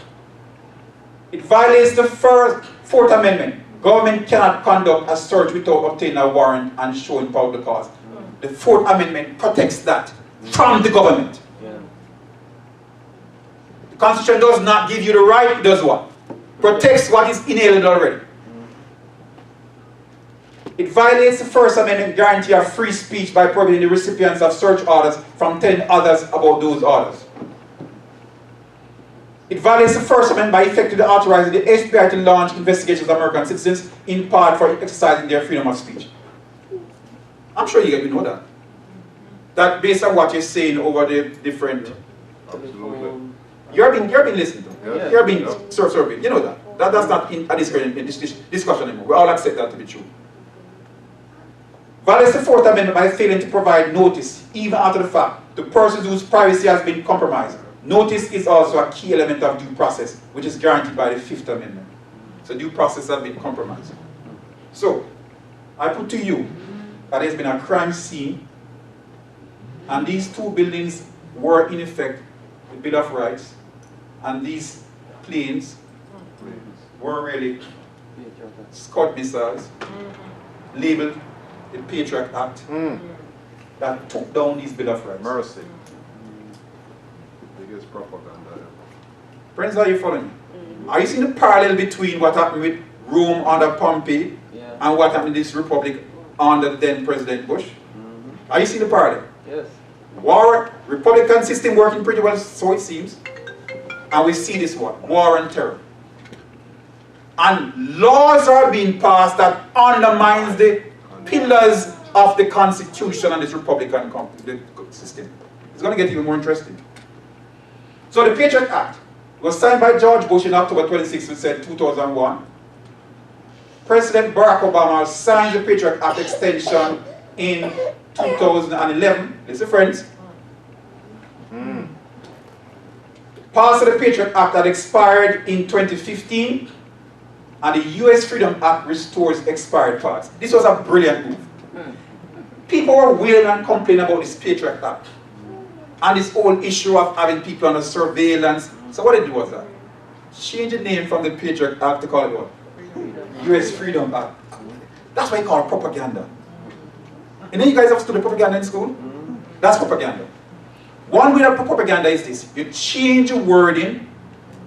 It violates the Fourth Amendment. Government cannot conduct a search without obtaining a warrant and showing probable cause. The Fourth Amendment protects that from the government. The Constitution does not give you the right, it does what? Protects what is inalienable already. It violates the First Amendment guarantee of free speech by prohibiting the recipients of search orders from telling others about those orders. It violates the First Amendment by effectively authorizing the FBI to launch investigations of American citizens, in part for exercising their freedom of speech. I'm sure you know that. That based on what you're saying over the different... Absolutely. You're being listened to. Yeah. You're being surveyed. You know that. That's not a discussion anymore. We all accept that to be true. Violates the Fourth Amendment by failing to provide notice, even after the fact, to persons whose privacy has been compromised. Notice is also a key element of due process, which is guaranteed by the Fifth Amendment. So due process has been compromised. So, I put to you that there's been a crime scene, and these two buildings were in effect the Bill of Rights, and these planes were really Scud missiles, labeled the Patriot Act, that took down these Bill of Rights. Mercy. Biggest propaganda. Friends, are you following me? Are you seeing the parallel between what happened with Rome under Pompey and what happened in this republic under then President Bush? Are you seeing the parallel? Yes. Republican system working pretty well, so it seems. And we see this one, war and terror. And laws are being passed that undermines the pillars of the Constitution and this Republican system. It's going to get even more interesting. So the Patriot Act was signed by George Bush in October 26, 2001. President Barack Obama signed the Patriot Act extension in 2011. Listen, friends. Passed the Patriot Act that expired in 2015, and the US Freedom Act restores expired parts. This was a brilliant move. People were wailing and complaining about this Patriot Act and this whole issue of having people under surveillance. So what they did was that? Change the name from the Patriot Act to call it what? US Freedom Act. That's why you call it propaganda. And then you guys have studied propaganda in school? That's propaganda. One way of propaganda is this. You change the wording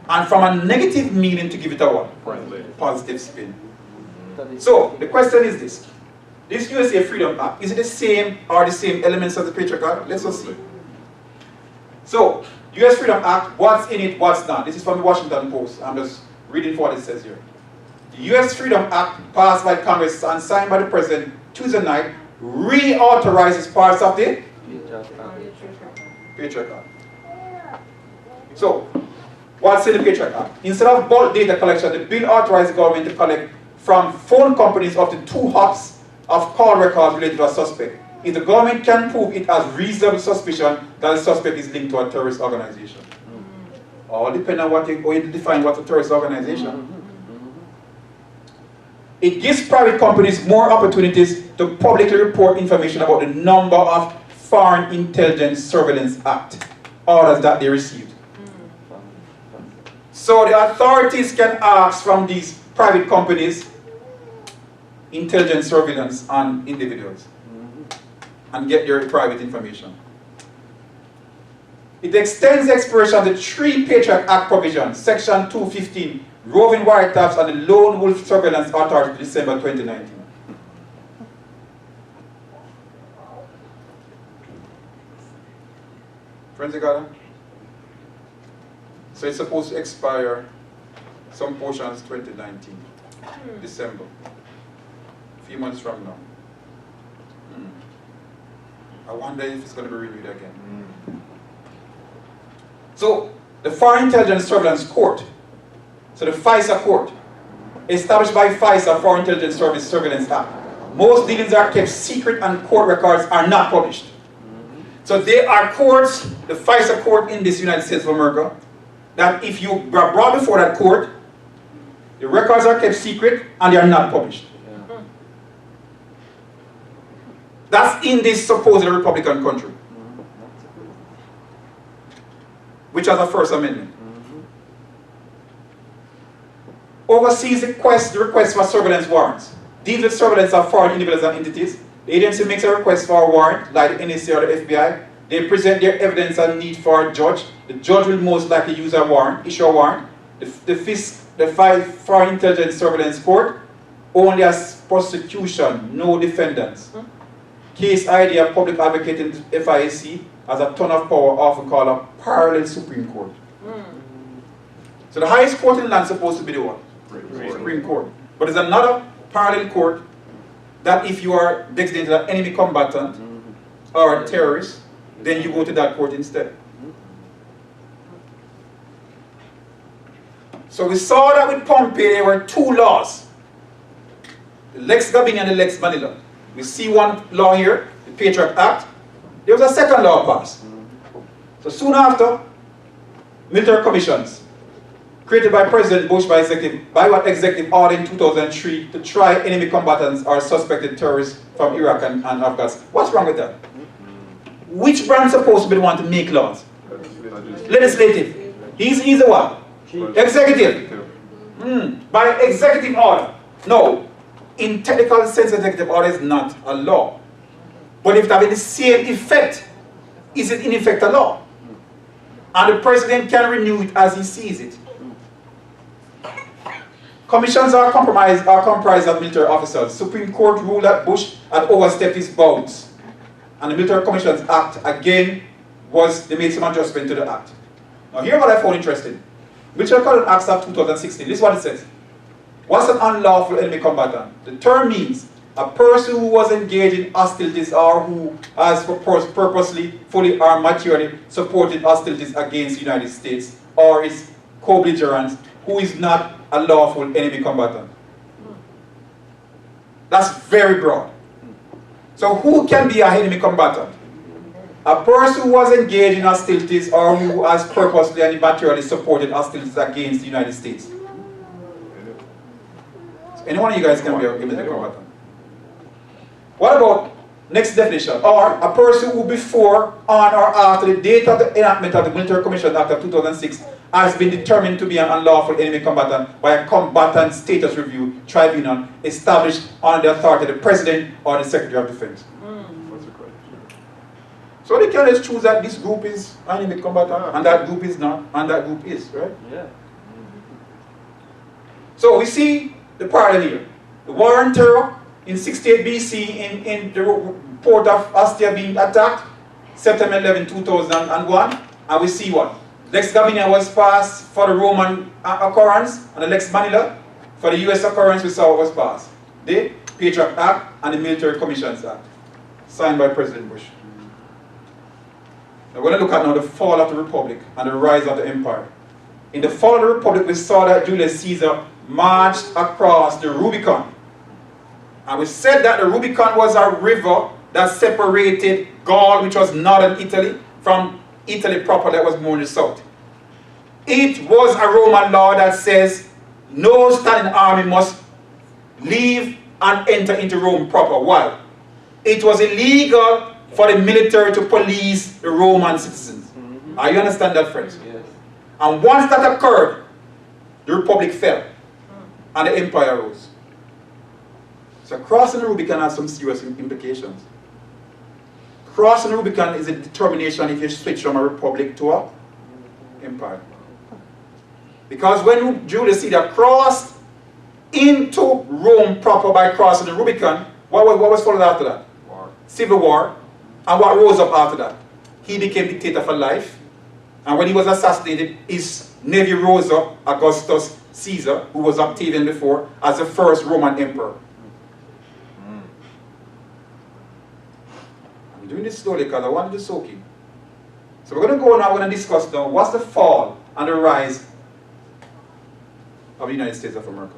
and from a negative meaning to give it a what? Positive spin. So the question is this. This USA Freedom Act, is it the same or the same elements as the Patriot Act? Let's just see. So, US Freedom Act, what's in it, what's not? This is from the Washington Post. I'm just reading for what it says here. The US Freedom Act, passed by Congress and signed by the President Tuesday night, reauthorizes parts of the Patriot Act. So, what's in the Patriot Act? Instead of bulk data collection, the bill authorized the government to collect from phone companies up to 2 hops of call records related to a suspect, if the government can prove it has reasonable suspicion that the suspect is linked to a terrorist organization. All depends on how you define what's a terrorist organization. It gives private companies more opportunities to publicly report information about the number of Foreign Intelligence Surveillance Act orders that they received. So the authorities can ask from these private companies intelligence surveillance on individuals and get their private information. It extends the expiration of the 3 Patriot Act provisions, Section 215, roving wiretaps and the Lone Wolf Surveillance Authority to December 2019. Friends, you got it? So it's supposed to expire some portions 2019, December. A few months from now. I wonder if it's going to be renewed again. So, the Foreign Intelligence Surveillance Court, so the FISA court, established by FISA, Foreign Intelligence Service Surveillance Act. Most dealings are kept secret and court records are not published. So there are courts, the FISA court in this United States of America, that if you are brought before that court, the records are kept secret and they are not published. That's in this supposed Republican country, which has a First Amendment. Oversees the request for surveillance warrants. Deals with surveillance of foreign individuals and entities. The agency makes a request for a warrant, like the NSA or the FBI. They present their evidence and need for a judge. The judge will most likely use a warrant, issue a warrant. The Foreign Intelligence Surveillance Court only has prosecution, no defendants. Case ID, a public advocate in the FIAC, has a ton of power, often called a parallel Supreme Court. So the highest court in the land is supposed to be the what? Supreme Court. But there's another parallel court that if you are designated an enemy combatant or a terrorist, then you go to that court instead. So we saw that with Pompey there were 2 laws. The Lex Gabini and the Lex Manila. We see one law here, the Patriot Act. There was a second law passed. So soon after, military commissions created by President Bush by executive order in 2003 to try enemy combatants or suspected terrorists from Iraq and Afghanistan. What's wrong with that? Which branch is supposed to be the one to make laws? Legislative. He's the one. Executive. By executive order. No. In technical sense, executive order is not a law. But if it has the same effect, is it in effect a law? And the president can renew it as he sees it. Commissions are comprised of military officers. Supreme Court ruled that Bush had overstepped his bounds. And the Military Commissions Act, again, they made some adjustment to the act. Now here's what I found interesting. Military Commissions Act of 2016, this is what it says. What's an unlawful enemy combatant? The term means a person who was engaged in hostilities or who has purposely, fully or materially supported hostilities against the United States or its co-belligerents who is not a lawful enemy combatant. That's very broad. So who can be an enemy combatant? A person who was engaged in hostilities or who has purposely and materially supported hostilities against the United States. So any one of you guys can be an enemy combatant. What about next definition? Or a person who before, on or after the date of the enactment of the Military Commission Act of 2006 has been determined to be an unlawful enemy combatant by a combatant status review tribunal established under the authority of the President or the Secretary of Defense. So they can just choose that this group is an enemy combatant and that group is not, and that group is, right? Yeah. So we see the parallel here. The war on terror in 68 BC in the port of Ostia being attacked, September 11, 2001, and we see what? Lex Gabina was passed for the Roman occurrence, and the Lex Manila for the US occurrence we saw was passed. The Patriot Act and the Military Commissions Act, signed by President Bush. Now we're going to look at now the fall of the Republic and the rise of the Empire. In the fall of the Republic, we saw that Julius Caesar marched across the Rubicon. And we said that the Rubicon was a river that separated Gaul, which was northern Italy, from Italy proper, that was more in the south. It was a Roman law that says no standing army must leave and enter into Rome proper. Why? It was illegal for the military to police the Roman citizens. Are you understand that, friends? Yes. And once that occurred, the Republic fell and the Empire rose. So crossing the Rubicon has some serious implications. Crossing the Rubicon is a determination if you switch from a republic to an empire. Because when Julius Caesar crossed into Rome proper by crossing the Rubicon, what was followed after that? War. Civil War. And what rose up after that? He became dictator for life. And when he was assassinated, his nephew rose up, Augustus Caesar, who was Octavian before, as the first Roman emperor. I'm doing this slowly because I want to soak in. So we're going to go now, we're going to discuss now what's the fall and the rise of the United States of America.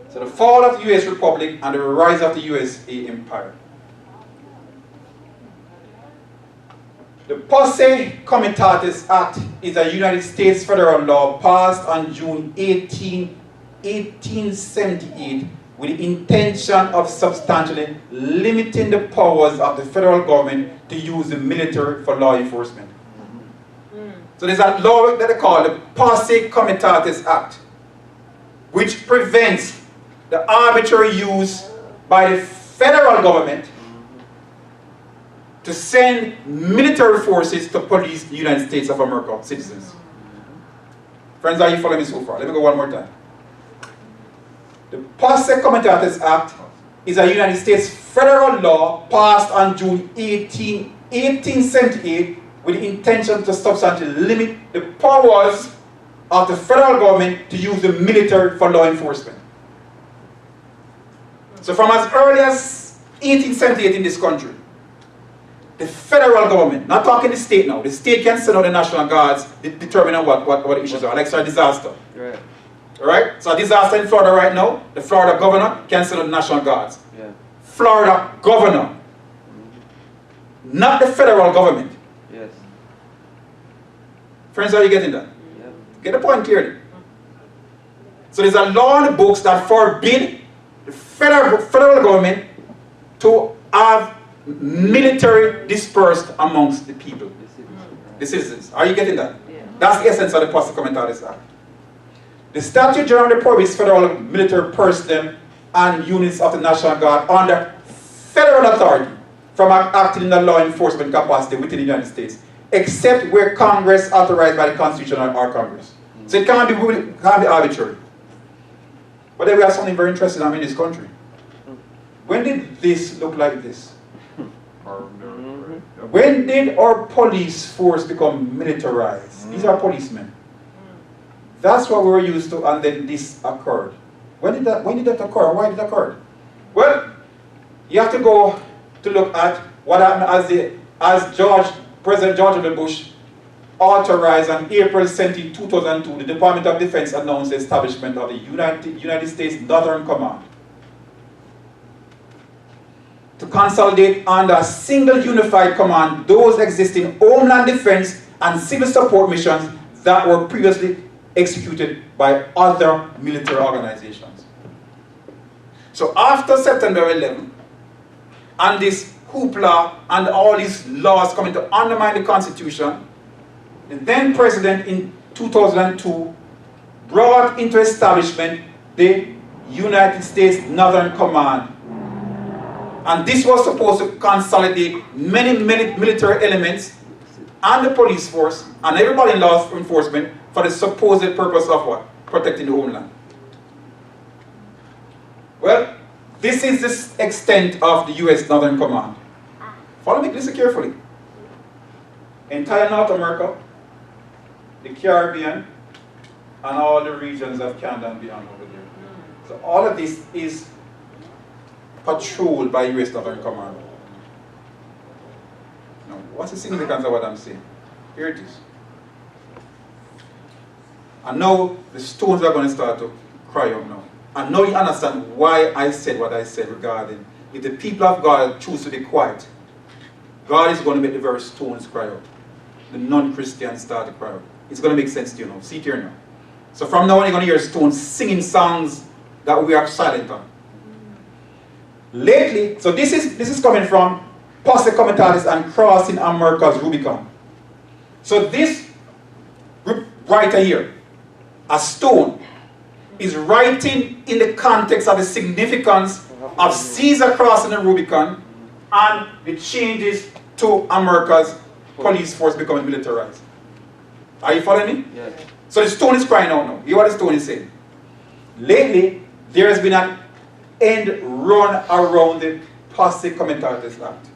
So the fall of the US Republic and the rise of the USA Empire. The Posse Comitatus Act is a United States federal law passed on June 18, 1878 with the intention of substantially limiting the powers of the federal government to use the military for law enforcement. So there's a law that they call the Posse Comitatus Act, which prevents the arbitrary use by the federal government to send military forces to police the United States of America citizens. Friends, are you following me so far? Let me go one more time. The Posse Comitatus Act is a United States federal law passed on June 18, 1878 with the intention to substantially limit the powers of the federal government to use the military for law enforcement. So from as early as 1878 in this country, the federal government, not talking the state now, the state can send out the National Guards determining what the issues are, like a disaster. Right. Alright? So a disaster in Florida right now, the Florida governor can send out the National Guards. Yeah. Florida governor, not the federal government. Yes. Friends, are you getting that? Yeah. Get the point clearly. So there's a law in the books that forbid the federal government to have military dispersed amongst the people, the citizens. Are you getting that? Yeah. That's the essence of the Posse Comitatus Act. The statute generally prohibits federal military personnel and units of the National Guard under federal authority from acting in the law enforcement capacity within the United States, except where Congress authorized by the Constitution or Congress. So it can't be arbitrary. But then we have something very interesting in this country. When did this look like this? When did our police force become militarized? These are policemen. That's what we were used to, and then this occurred. When did that occur? Why did it occur? Well, you have to go to look at what happened as President George W. Bush authorized on April 17, 2002, the Department of Defense announced the establishment of the United States Northern Command. to consolidate under a single unified command those existing homeland defense and civil support missions that were previously executed by other military organizations. So after September 11, and this hoopla and all these laws coming to undermine the Constitution, the then president in 2002 brought into establishment the United States Northern Command. And this was supposed to consolidate many military elements and the police force and everybody in law enforcement for the supposed purpose of what? Protecting the homeland. Well, this is the extent of the U.S. Northern Command. Follow me, listen carefully. Entire North America, the Caribbean, and all the regions of Canada and beyond over there. So all of this is patrolled by U.S. Northern Command. Now, what's the significance of what I'm saying? Here it is. And now the stones are going to start to cry out now. And now you understand why I said what I said regarding if the people of God choose to be quiet, God is going to make the very stones cry out. The non-Christians start to cry out. It's going to make sense to you now. See it here now. So from now on you're going to hear stones singing songs that we are silent on. Lately, so this is coming from Posse Comitatus and Crossing America's Rubicon. So this writer here, a stone, is writing in the context of the significance of Caesar crossing the Rubicon and the changes to America's police force becoming militarized. Are you following me? Yes. So the stone is crying out now. Hear what the stone is saying. Lately, there has been an end run around the Posse Comitatus Act.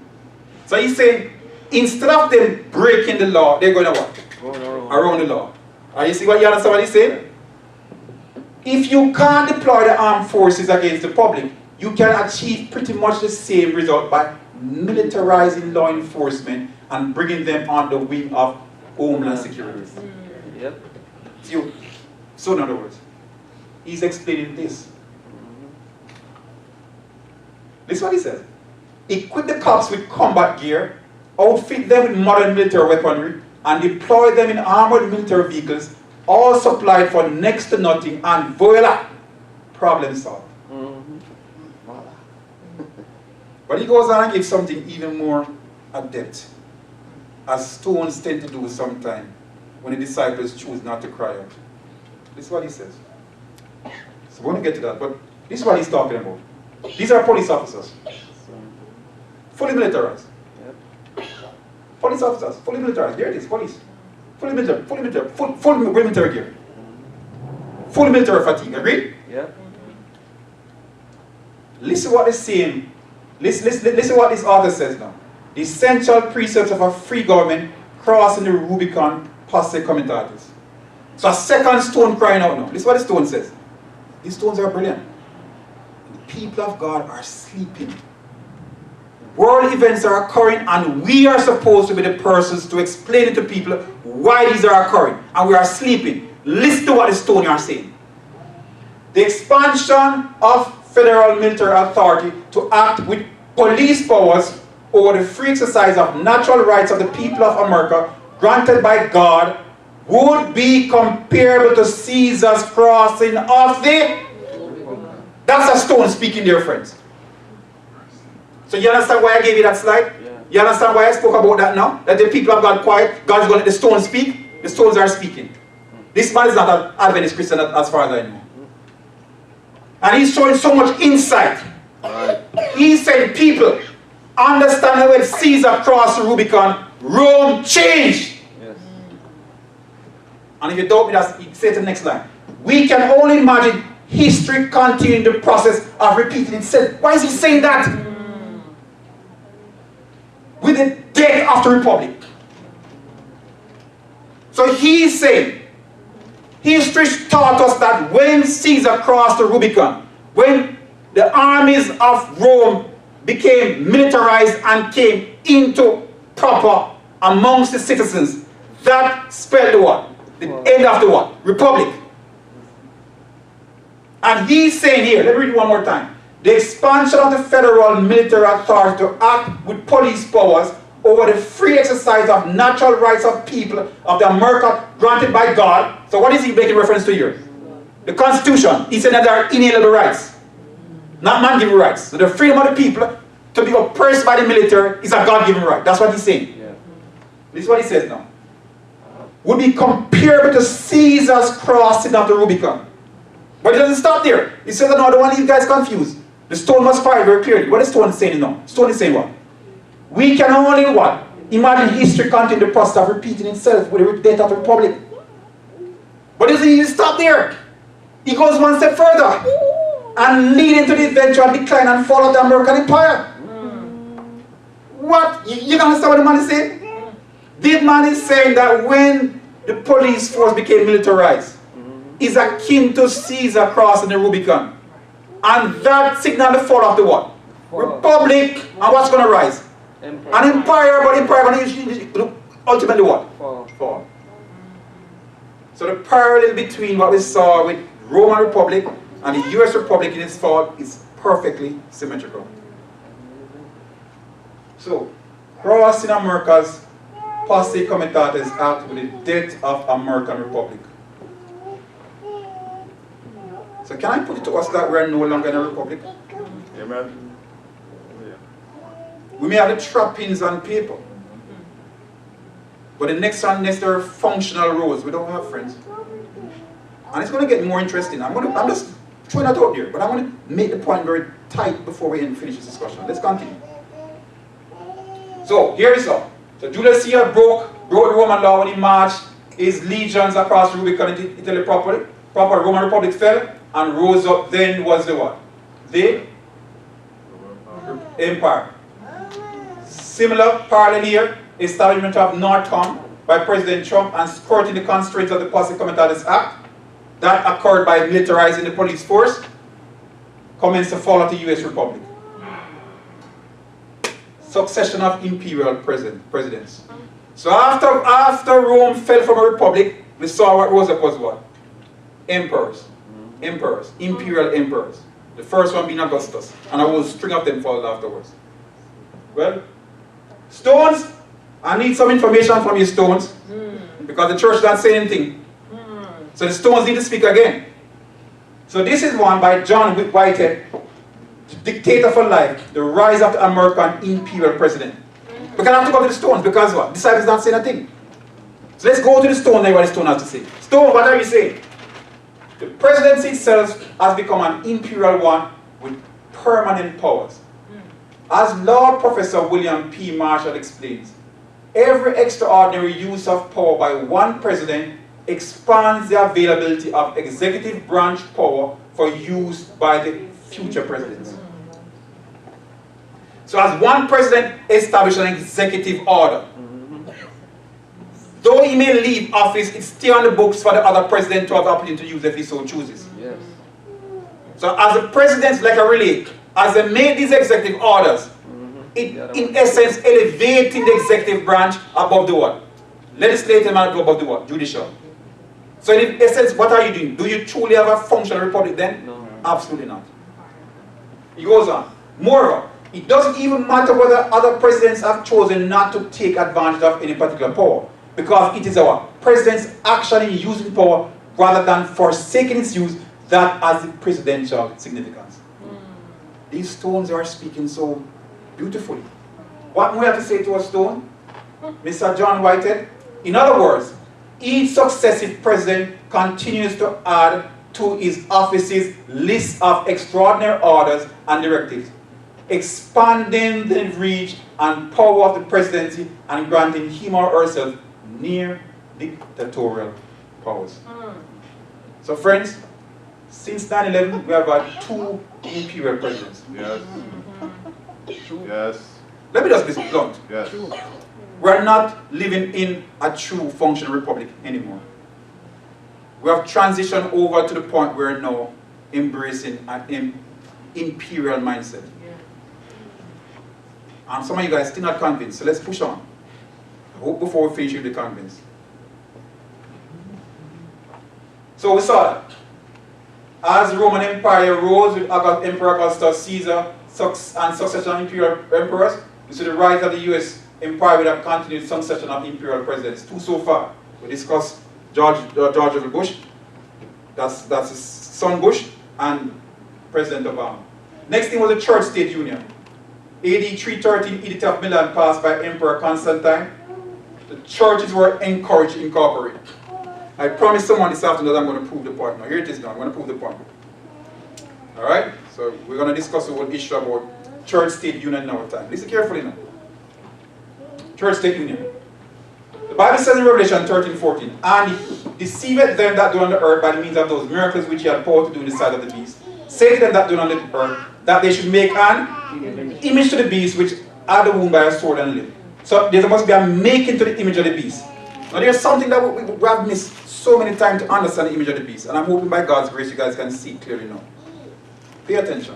So he's saying, instead of them breaking the law, they're going to what? Around the law. Are you see what you understand what he's saying? If you can't deploy the armed forces against the public, you can achieve pretty much the same result by militarizing law enforcement and bringing them on the wing of homeland security. Yep. So in other words, he's explaining this. This is what he says. Equip the cops with combat gear, outfit them with modern military weaponry, and deploy them in armored military vehicles, all supplied for next to nothing, and voila, problem solved. But he goes on and gives something even more adept, as stones tend to do sometimes when the disciples choose not to cry out. This is what he says. So we're going to get to that, but this is what he's talking about. These are police officers, fully militarized. Police officers, fully militarized. There it is, police. Fully military, full military gear. Full military fatigue, agreed? Yeah. Listen what is saying. Listen what this author says now. The essential precepts of a free government crossing the Rubicon Posse Comitatus. So a second stone crying out now. Listen what the stone says. These stones are brilliant. The people of God are sleeping. World events are occurring and we are supposed to be the persons to explain it to people why these are occurring. And we are sleeping. Listen to what the stone are saying. The expansion of federal military authority to act with police powers over the free exercise of natural rights of the people of America granted by God would be comparable to Caesar's crossing of the... That's a stone speaking there, friends. So you understand why I gave you that slide? Yeah. You understand why I spoke about that now? That the people of God quiet, God's going to let the stones speak, the stones are speaking. This man is not an Adventist Christian as far as I know. And he's showing so much insight. Right. He said, people, understand when Caesar crossed the Rubicon, Rome changed. Yes. And if you doubt me, say the next line. We can only imagine history continuing the process of repeating itself. Why is he saying that? With the death of the Republic. So he's saying, history taught us that when Caesar crossed the Rubicon, when the armies of Rome became militarized and came into proper amongst the citizens, that spelled what? The end of the what? Republic. And he's saying here, let me read it one more time. The expansion of the federal military authority to act with police powers over the free exercise of natural rights of people of the America granted by God. So what is he making reference to here? The Constitution. He said that there are inalienable rights, not man-given rights. So the freedom of the people to be oppressed by the military is a God-given right. That's what he's saying. Yeah. This is what he says now. Would be comparable to Caesar's crossing of the Rubicon. But it doesn't stop there. He says that no, I don't want you guys confused. The stone must fire very clearly. What is stone saying now? Stone is saying what? We can only what? Imagine history continuing the process of repeating itself with the death of the Republic. But doesn't even stop there. He goes one step further and leading to the eventual decline and fall of the American Empire. What? You can understand what the man is saying? This man is saying that when the police force became militarized, is akin to Caesar crossing the Rubicon. And that signaled the fall of the what? Republic. And what's going to rise? Empire. An empire, but empire going to ultimately what? Fall. So the parallel between what we saw with Roman Republic and the US Republic in its fall is perfectly symmetrical. So, crossing America's posse comitatus act with the death of American Republic. So can I put it to us that we are no longer in a republic? Amen. We may have the trappings on paper, but the next are functional roles. We don't have friends. And it's going to get more interesting. I'm just throwing that out there, but I want to make the point very tight before we finish this discussion. Let's continue. So here is all. So Julius Caesar broke the Roman law when he marched his legions across the Rubicon into Italy proper Roman Republic fell and rose up. Then was the what? The empire. Similar parallel here, establishment of NORTCOM by President Trump and skirting the constraints of the Posse Comitatus Act. That occurred by militarizing the police force. Commenced the fall of the US Republic. Succession of imperial presidents. So after Rome fell from a republic, we saw what rose up was what? Emperors. Imperial emperors. The first one being Augustus. And a whole string of them followed afterwards. Well, stones, I need some information from you stones. Because the church doesn't say anything. So the stones need to speak again. So this is one by John Whitehead, Dictator for Life, the rise of the American imperial president. We're going to have to go to the stones because what? The Bible is not saying a thing. So let's go to the stone and what the stone has to say. Stone, what are you saying? The presidency itself has become an imperial one with permanent powers. As Lord Professor William P. Marshall explains, every extraordinary use of power by one president expands the availability of executive branch power for use by the future presidents. So as one president establishes an executive order, though he may leave office, it's still on the books for the other president to have the opportunity to use if he so chooses. Yes. So as the presidents, like a relay, as they made these executive orders, it in essence elevating the executive branch above the what? Legislative and above the what? Judicial. So in essence, what are you doing? Do you truly have a functional republic then? No. Absolutely not. He goes on. Moreover, it doesn't even matter whether other presidents have chosen not to take advantage of any particular power, because it is our president's action in using power rather than forsaking its use that has the presidential significance. These stones are speaking so beautifully. What more have to say to a stone? Mr. John Whitehead? In other words, each successive president continues to add to his office's list of extraordinary orders and directives, expanding the reach and power of the presidency and granting him or herself near dictatorial powers. So friends, since 9/11 we have had 2 imperial presidents. Yes. Yes. Let me just be blunt. Yes. We're not living in a true functional republic anymore. We have transitioned over to the point where we're now embracing an imperial mindset. And some of you guys still not convinced, so let's push on. I hope before we finish you'll be convinced. So we saw that. as the Roman Empire rose with Emperor Augustus Caesar and succession of imperial emperors, you see the rise of the US Empire with a continued succession of imperial presidents. Two so far. We discussed George W. Bush, that's his son Bush, and President Obama. Next thing was the Church-State Union. AD 313, Edict of Milan passed by Emperor Constantine. The churches were encouraged to incorporate. I promised someone this afternoon that I'm going to prove the point. Now here it is now, I'm going to prove the point. Alright, so we're going to discuss the whole issue about Church-State Union in our time. Listen carefully now. Church-State Union. The Bible says in Revelation 13:14, and he deceiveth them that do on the earth by the means of those miracles which he had power to do in the sight of the beast. Say to them that do on the earth, that they should make an image to the beast which are the wound by a sword and live. So there must be a making to the image of the beast. Now there's something that we have missed so many times to understand the image of the beast. And I'm hoping by God's grace you guys can see clearly now. Pay attention.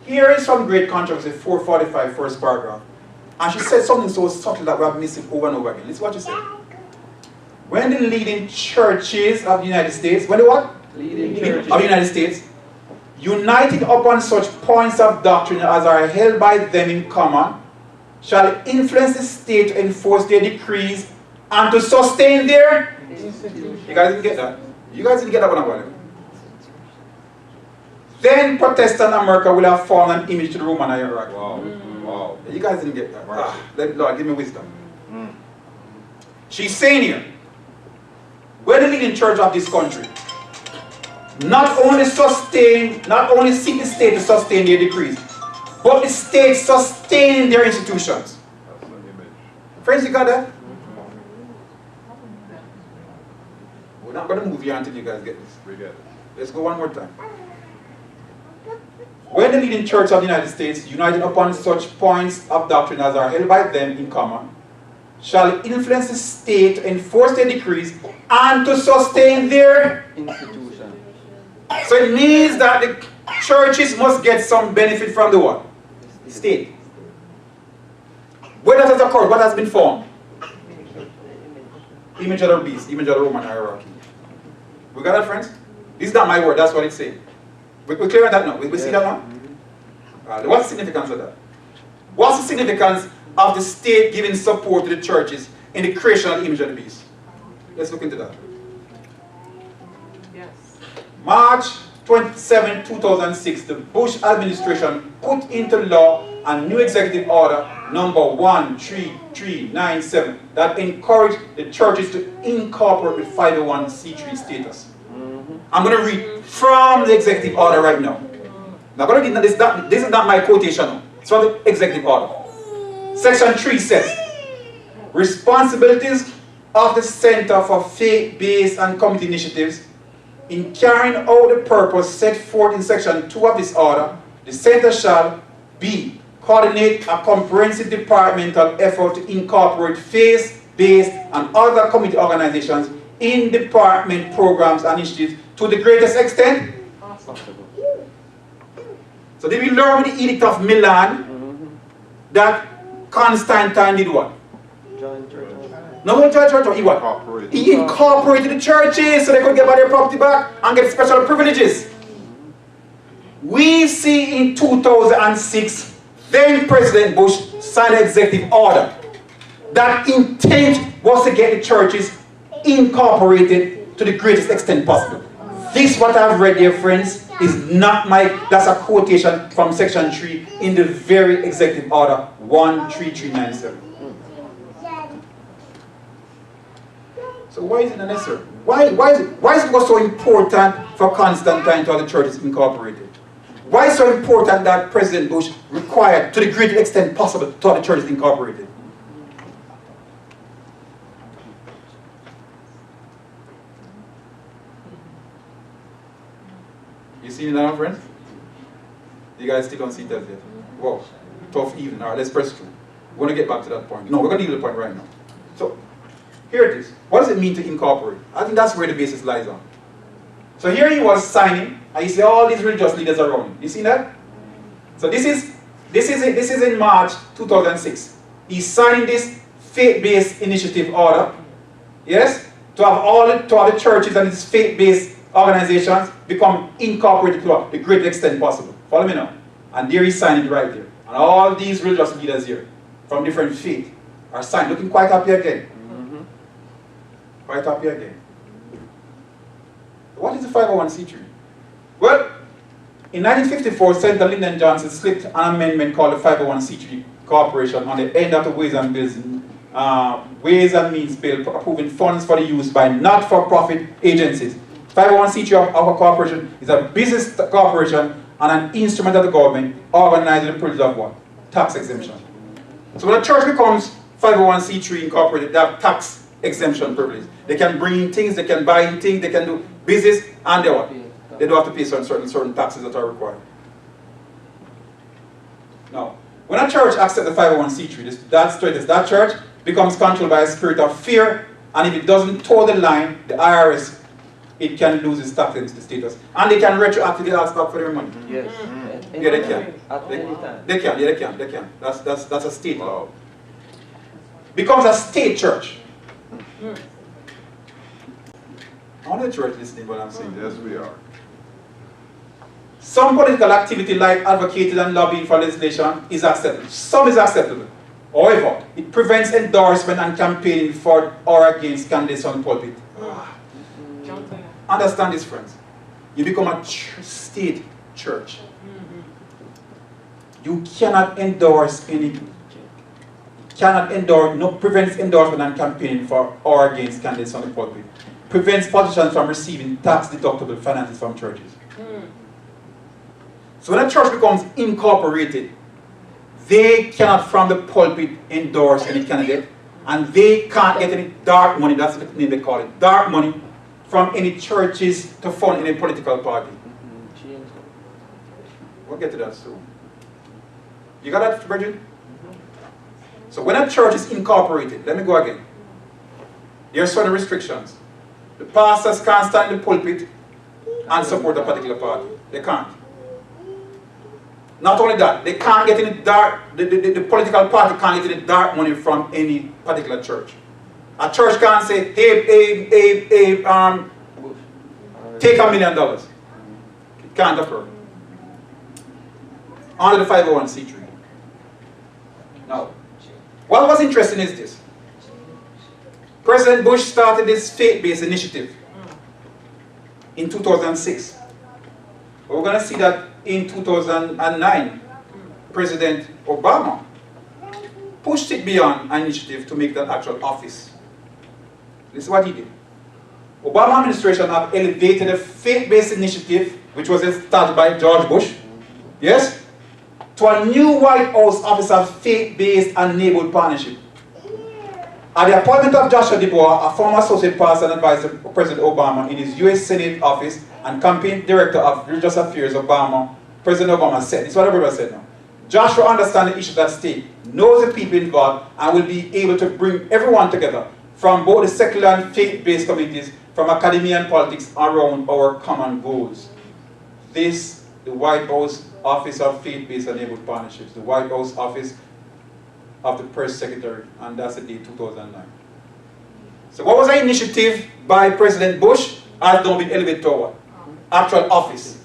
Here is some great controversy, 445, first paragraph. And she said something so subtle that we have missed it over and over again. Listen what she said. When the leading churches of the United States, when the what? Leading churches of the United States, united upon such points of doctrine as are held by them in common, shall influence the state to enforce their decrees and to sustain their institutions. You guys didn't get that? You guys didn't get that one about it. Then Protestant America will have formed an image to the Roman hierarchy. Wow. Wow. You guys didn't get that. Lord, give me wisdom. She's saying here, we're the leading church of this country. Not only seek the state to sustain their decrees, but the state sustaining their institutions. That's an image. Friends, you got that? We're not going to move here until you guys get this. We get it. Let's go one more time. When the leading church of the United States, united upon such points of doctrine as are held by them in common, shall influence the state to enforce their decrees and to sustain their institution. So it means that the churches must get some benefit from the what? State. Where that has occurred, what has been formed? Image of the beast, image of the Roman hierarchy. We got that, friends? This is not my word, that's what it's saying. We're clear on that now? We see that now? What's the significance of that? What's the significance of the state giving support to the churches in the creation of the image of the beast? Let's look into that. Yes. March 27, 2006, the Bush administration put into law a new executive order number 13397 that encouraged the churches to incorporate with 501c3 status. I'm going to read from the executive order right now. Now, this is not my quotation. It's from the executive order. Section 3 says, responsibilities of the Center for Faith-Based and Community Initiatives in carrying out the purpose set forth in Section 2 of this order, the Center shall be coordinate a comprehensive departmental effort to incorporate faith-based and other community organizations in department programs and initiatives to the greatest extent possible. So did we learn with the Edict of Milan that Constantine did what? No, what John Church, he what? He incorporated the churches so they could get their property back and get special privileges. We see in 2006, then President Bush signed an executive order. That intent was to get the churches incorporated to the greatest extent possible. This what I've read, dear friends, is not that's a quotation from Section 3 in the very executive order 13397. So why is it necessary? Why is it so important for Constantine to have the churches incorporated? Why is it so important that President Bush required to the greatest extent possible to have the churches incorporated? You see it now, friends? You guys still don't see that yet? Whoa, tough even. All right, let's press through. We're going to get back to that point. No, we're going to deal with the point right now. So, here it is. What does it mean to incorporate? I think that's where the basis lies on. So here he was signing, and you see all these religious leaders around him. You see that? So this is in March 2006. He's signing this faith-based initiative order. Yes? To have all the churches and its faith-based organizations become incorporated to the greatest extent possible. Follow me now. And there he's signing right there. And all these religious leaders here from different faiths are signed, looking quite happy again. Quite happy again. What is the 501c3? Well, in 1954, Senator Lyndon Johnson slipped an amendment called the 501c3 Corporation on the end of the Ways and Means Bill approving funds for the use by not-for-profit agencies. 501c3 of a corporation is a business corporation and an instrument of the government organizing the privilege of what? Tax exemption. So when a church becomes 501c3 incorporated, they have tax exemption privilege. They can bring in things, they can buy in things, they can do business, and they what? They don't have to pay certain taxes that are required. Now, when a church accepts the 501c3, that church becomes controlled by a spirit of fear, and if it doesn't toe the line, the IRS, it can lose its tax status. And they can retroactively ask back for their money. Yes. Yeah, they can. At any time. They can. That's a state law. Becomes a state church. How many church listening what I'm saying? Yes, we are. Some political activity like advocating and lobbying for legislation is acceptable. Some is acceptable. However, it prevents endorsement and campaigning for or against candidates on the pulpit. Understand this, friends. You become a state church. You cannot endorse any, prevents endorsement and campaigning for or against candidates on the pulpit. Prevents politicians from receiving tax-deductible finances from churches. So when a church becomes incorporated, they cannot from the pulpit endorse any candidate, and they can't get any dark money, that's the name they call it, dark money, from any churches to fund any political party. We'll get to that soon. You got that, Bridget? So when a church is incorporated, let me go again. There are certain restrictions. The pastors can't stand in the pulpit and support a particular party. They can't. Not only that, they can't get any dark, the political party can't get any dark money from any particular church. A church can't say, hey, take $1 million. It can't occur. Under the 501c3. Now, what was interesting is this. President Bush started this faith-based initiative in 2006. But we're going to see that in 2009, President Obama pushed it beyond an initiative to make that actual office. This is what he did. Obama administration have elevated a faith-based initiative, which was started by George Bush, yes, to a new White House Office of Faith-Based and Enabled Partnership. At the appointment of Joshua DeBoer, a former associate pastor and advisor to President Obama in his U.S. Senate office and campaign director of religious affairs, President Obama said, this is what everybody said now, Joshua understands the issues at stake, knows the people involved, and will be able to bring everyone together from both the secular and faith-based communities, from academia and politics around our common goals. This, the White House Office of Faith-Based Enabled Partnerships, the White House Office of the Press Secretary, and that's the date 2009. So what was the initiative by President Bush has now been elevated to what? Actual office.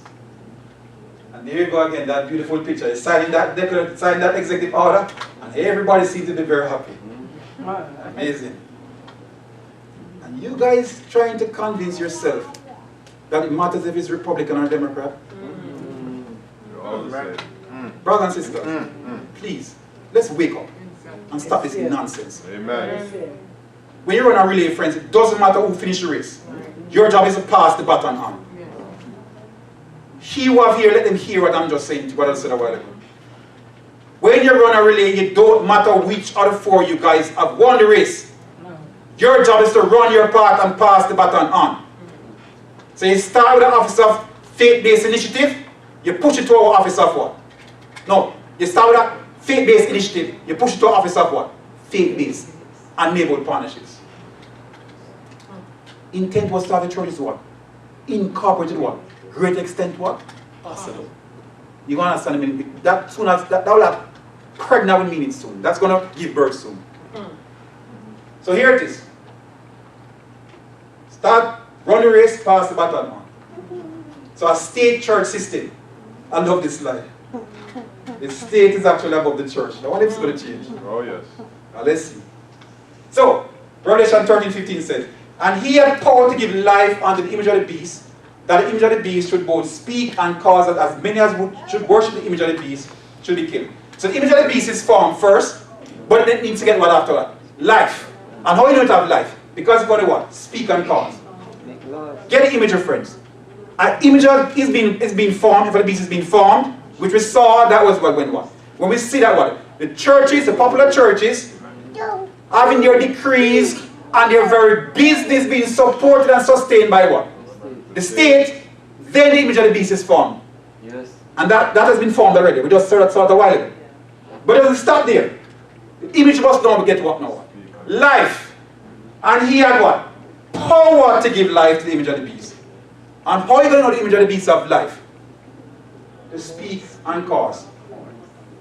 And there you go again, that beautiful picture. He's signing that executive order, and everybody seems to be very happy. Amazing. And you guys trying to convince yourself that it matters if it's Republican or Democrat? Brothers and sisters, please, let's wake up and stop this nonsense. Amen. When you run a relay, friends, it doesn't matter who finished the race. Your job is to pass the baton on. He who have here, let them hear what I'm just saying, what I said a while ago. When you run a relay, it don't matter which of the four you guys have won the race. Your job is to run your part and pass the baton on. So you start with an office of faith-based initiative, you push it to our office of what? No, you start with a faith-based initiative, you push it to our office of what? Faith-based and enabled partnerships. Intent was started churches what? Incorporated what? Great extent what? Possible. You gonna understand the meaning? That soon as that will have pregnant with meaning soon. That's gonna give birth soon. So here it is. Start, run the race, pass the baton on. So a state church system. I love this slide. The state is actually above the church. I wonder if it's going to change. Oh, yes. Now let's see. So, Revelation 13:15 says, and he had power to give life unto the image of the beast, that the image of the beast should both speak and cause that as many as should worship the image of the beast should be killed. So the image of the beast is formed first, but it needs to get what after that? Life. And how you know it have life? Because it's going to what? Speak and cause. Get the image of friends. An image is being formed, if the beast is being formed, which we saw, that was what went what? When we see that what? The churches, the popular churches, having their decrees and their very business being supported and sustained by what? The state, then the image of the beast is formed. Yes. And that has been formed already. We just saw that a while ago. But it doesn't stop there. The image must now get what now? Life. And he had what? Power to give life to the image of the beast. And how are you going to know the image of the beast have life? To speak and cause.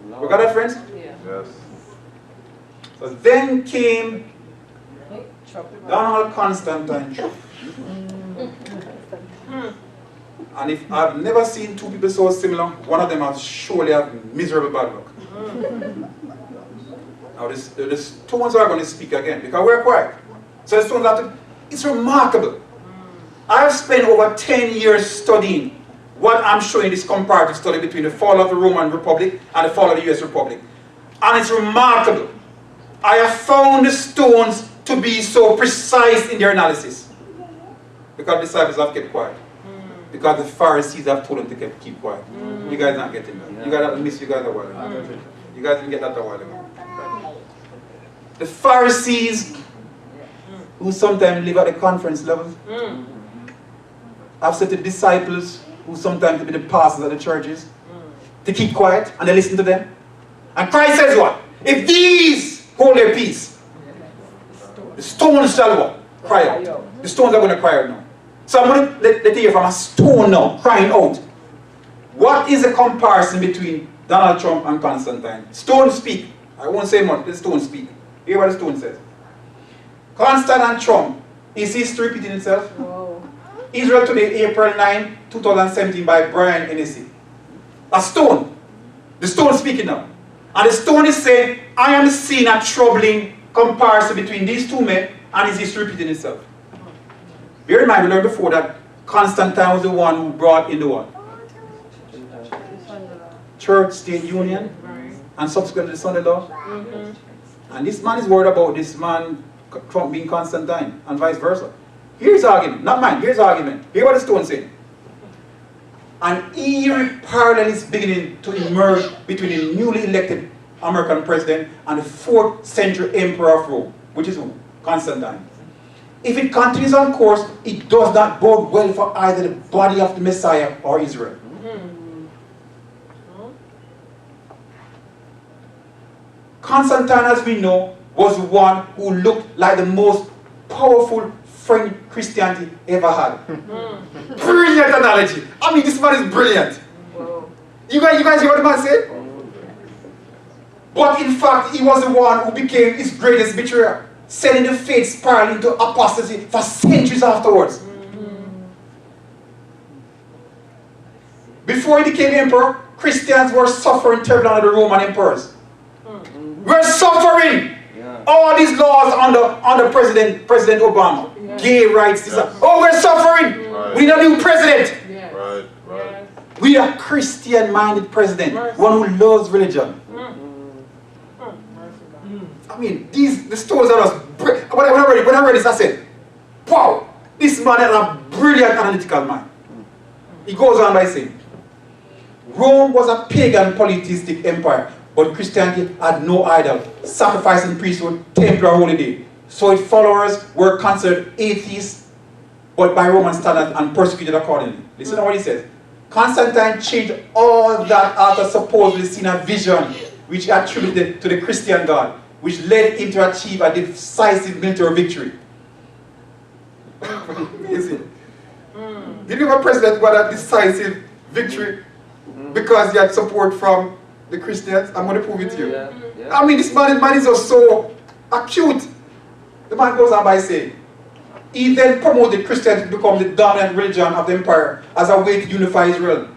You got that, friends? Yes. So then came Donald Constantine. And if I've never seen two people so similar, one of them has surely have miserable bad luck. Now the stones are going to speak again because we're quiet. So the stones have to, it's remarkable. I've spent over 10 years studying what I'm showing this comparative study between the fall of the Roman Republic and the fall of the US Republic. And it's remarkable. I have found the stones to be so precise in their analysis. Because the disciples have kept quiet. Because the Pharisees have told them to keep quiet. You guys not getting that. You guys miss you guys a while ago. You guys didn't get that a while ago. The Pharisees, who sometimes live at the conference level, have said to the disciples, who sometimes be the pastors of the churches, to keep quiet, and they listen to them. And Christ says what? If these hold their peace, the stones shall what? Cry out. The stones are going to cry out now. So I'm going to let you hear from a stone now, crying out. What is the comparison between Donald Trump and Constantine? Stone speak. I won't say much, the stone speak. Hear what the stone says. Constantine and Trump, is history repeating itself? Whoa. Israel Today, April 9, 2017 by Brian Hennessy. A stone. The stone speaking now. And the stone is saying, I am seeing a troubling comparison between these two men, and is history repeating itself. Bear in mind, we learned before that Constantine was the one who brought in the what? Church-state union, and subsequently the Sunday law. And this man is worried about this man, Trump, being Constantine, and vice versa. Here's the argument, not mine, here's the argument. Hear what the stone saying. An eerie parallel is beginning to emerge between the newly elected American president and the 4th century emperor of Rome, which is who? Constantine. If it continues on course, it does not bode well for either the body of the Messiah or Israel. Constantine, as we know, was the one who looked like the most powerful friend Christianity ever had. Brilliant analogy. I mean, this man is brilliant. Whoa. You guys hear what the man said? But in fact, he was the one who became his greatest betrayer, sending the faith spiraling into apostasy for centuries afterwards. Before he became emperor, Christians were suffering terribly under the Roman emperors. We're suffering. All these laws under President Obama. Gay rights. Oh, we're suffering. Right. We need a new president. Yes. Right. We need a Christian-minded president. One who loves religion. I mean, the stories are just brilliant. When I read this, I said, wow, this man is a brilliant analytical man. He goes on by saying, Rome was a pagan polytheistic empire, but Christianity had no idol, sacrificing priesthood, temple, or holy day. So its followers were considered atheists, but by Roman standards and persecuted accordingly. Listen to what he says. Constantine changed all that after supposedly seeing a vision which he attributed to the Christian God, which led him to achieve a decisive military victory. You see? Did you have a president who had a decisive victory because he had support from the Christians? I'm going to prove it to you. I mean, this man is just so acute. The man goes on by saying, He then promoted Christianity to become the dominant religion of the empire as a way to unify Israel.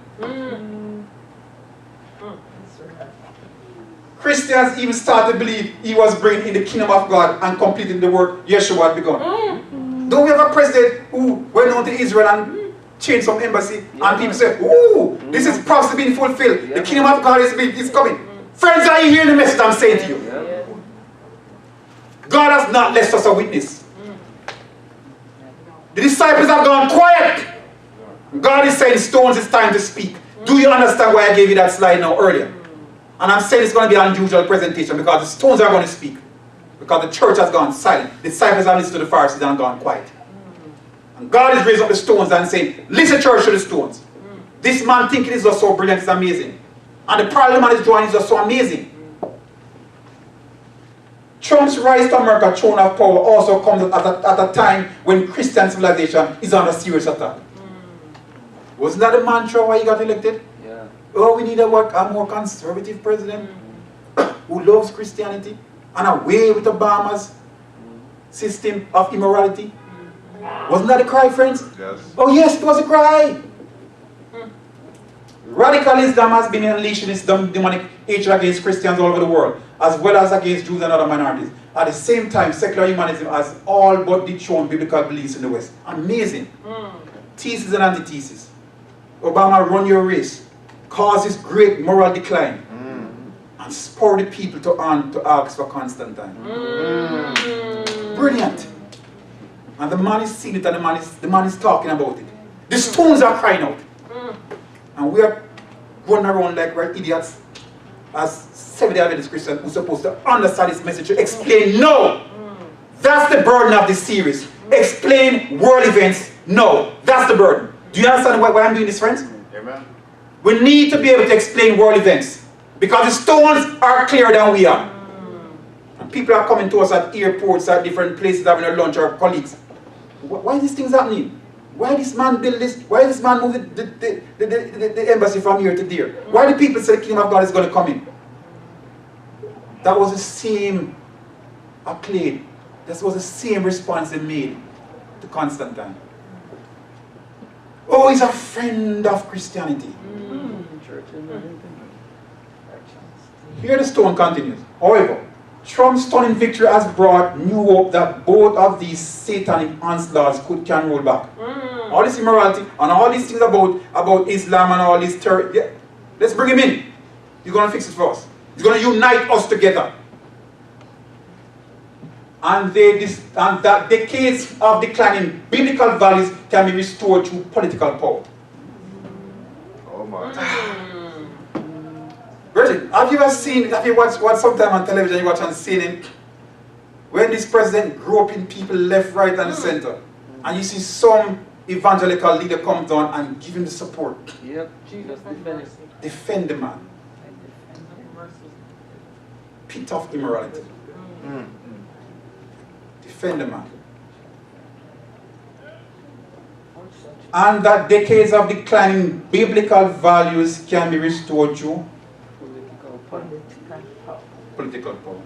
Christians even started to believe he was bringing in the kingdom of God and completing the work Yeshua had begun. Don't we have a president who went on to Israel and changed some embassy and people say, ooh, this is prophecy being fulfilled. The kingdom of God is coming. Friends, are you hearing the message I'm saying to you? God has not left us a witness. The disciples have gone quiet. God is saying, stones, it's time to speak. Do you understand why I gave you that slide now earlier? And I'm saying it's going to be an unusual presentation because the stones are going to speak. Because the church has gone silent. The disciples have listened to the Pharisees and gone quiet. And God is raising up the stones and saying, listen church to the stones. This man thinking is just so brilliant, it's amazing. And the parallel man is drawing is just so amazing. Trump's rise to America's throne of power also comes at a time when Christian civilization is under serious attack. Wasn't that the mantra why he got elected? Yeah. Oh, we need a more conservative president who loves Christianity and away with Obama's system of immorality. Wasn't that a cry, friends? Yes. Oh yes, it was a cry. Radical Islam has been unleashing its demonic hatred against Christians all over the world, as well as against Jews and other minorities. At the same time, secular humanism has all but dethroned biblical beliefs in the West. Amazing. Thesis and antithesis. Obama run your race, causes great moral decline, and spur the people to ask for Constantine. Brilliant. And the man is seeing it and the man is talking about it. The stones are crying out. And we are running around like we're idiots as Seventh-day Adventist Christians who are supposed to understand this message to explain. No! That's the burden of this series. Explain world events. No. That's the burden. Do you understand why I'm doing this, friends? Amen. We need to be able to explain world events because the stones are clearer than we are. And people are coming to us at airports, at different places, having a lunch, our colleagues. Why are these things happening? Why this man build this? Why this man move the embassy from here to there? Why do people say the kingdom of God is going to come in? That was the same accolade. That was the same response they made to Constantine. Oh, he's a friend of Christianity. Here the stone continues. However, Trump's stunning victory has brought new hope that both of these satanic onslaughts can roll back. All this immorality and all these things about Islam and all this terror. Yeah, let's bring him in. He's going to fix it for us. He's going to unite us together. And that decades of declining biblical values can be restored through political power. Oh my. Bridget, have you watched sometime on television, you watch on CNN, when this president groping people left, right, and center, and you see some evangelical leader come down and give him the support. Yep, Jesus defend us. Defend the man. Pit of immorality. Defend the man. And that decades of declining biblical values can be restored through political power.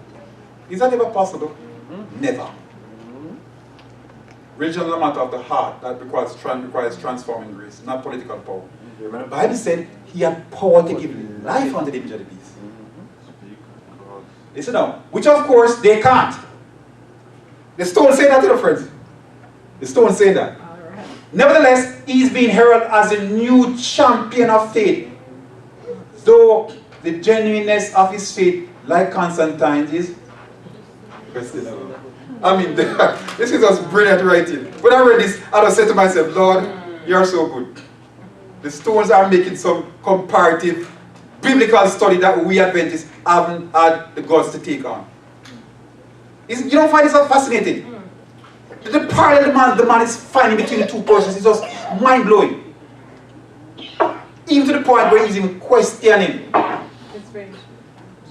Is that ever possible? Never. Religion is a matter of the heart that requires transforming grace, not political power. The Bible said he had power to give life unto the image of the beast. Listen now, which of course they can't. The stone say that to the friends. The stone say that. Nevertheless, he's being heralded as a new champion of faith, though the genuineness of his faith, like Constantine's, is questionable. I mean, this is just brilliant writing. When I read this, I just said to myself, Lord, you're so good. The stones are making some comparative biblical study that we Adventists haven't had the guts to take on. You don't find this fascinating? The parallel the man is finding between the two persons is just mind-blowing. Even to the point where he's even questioning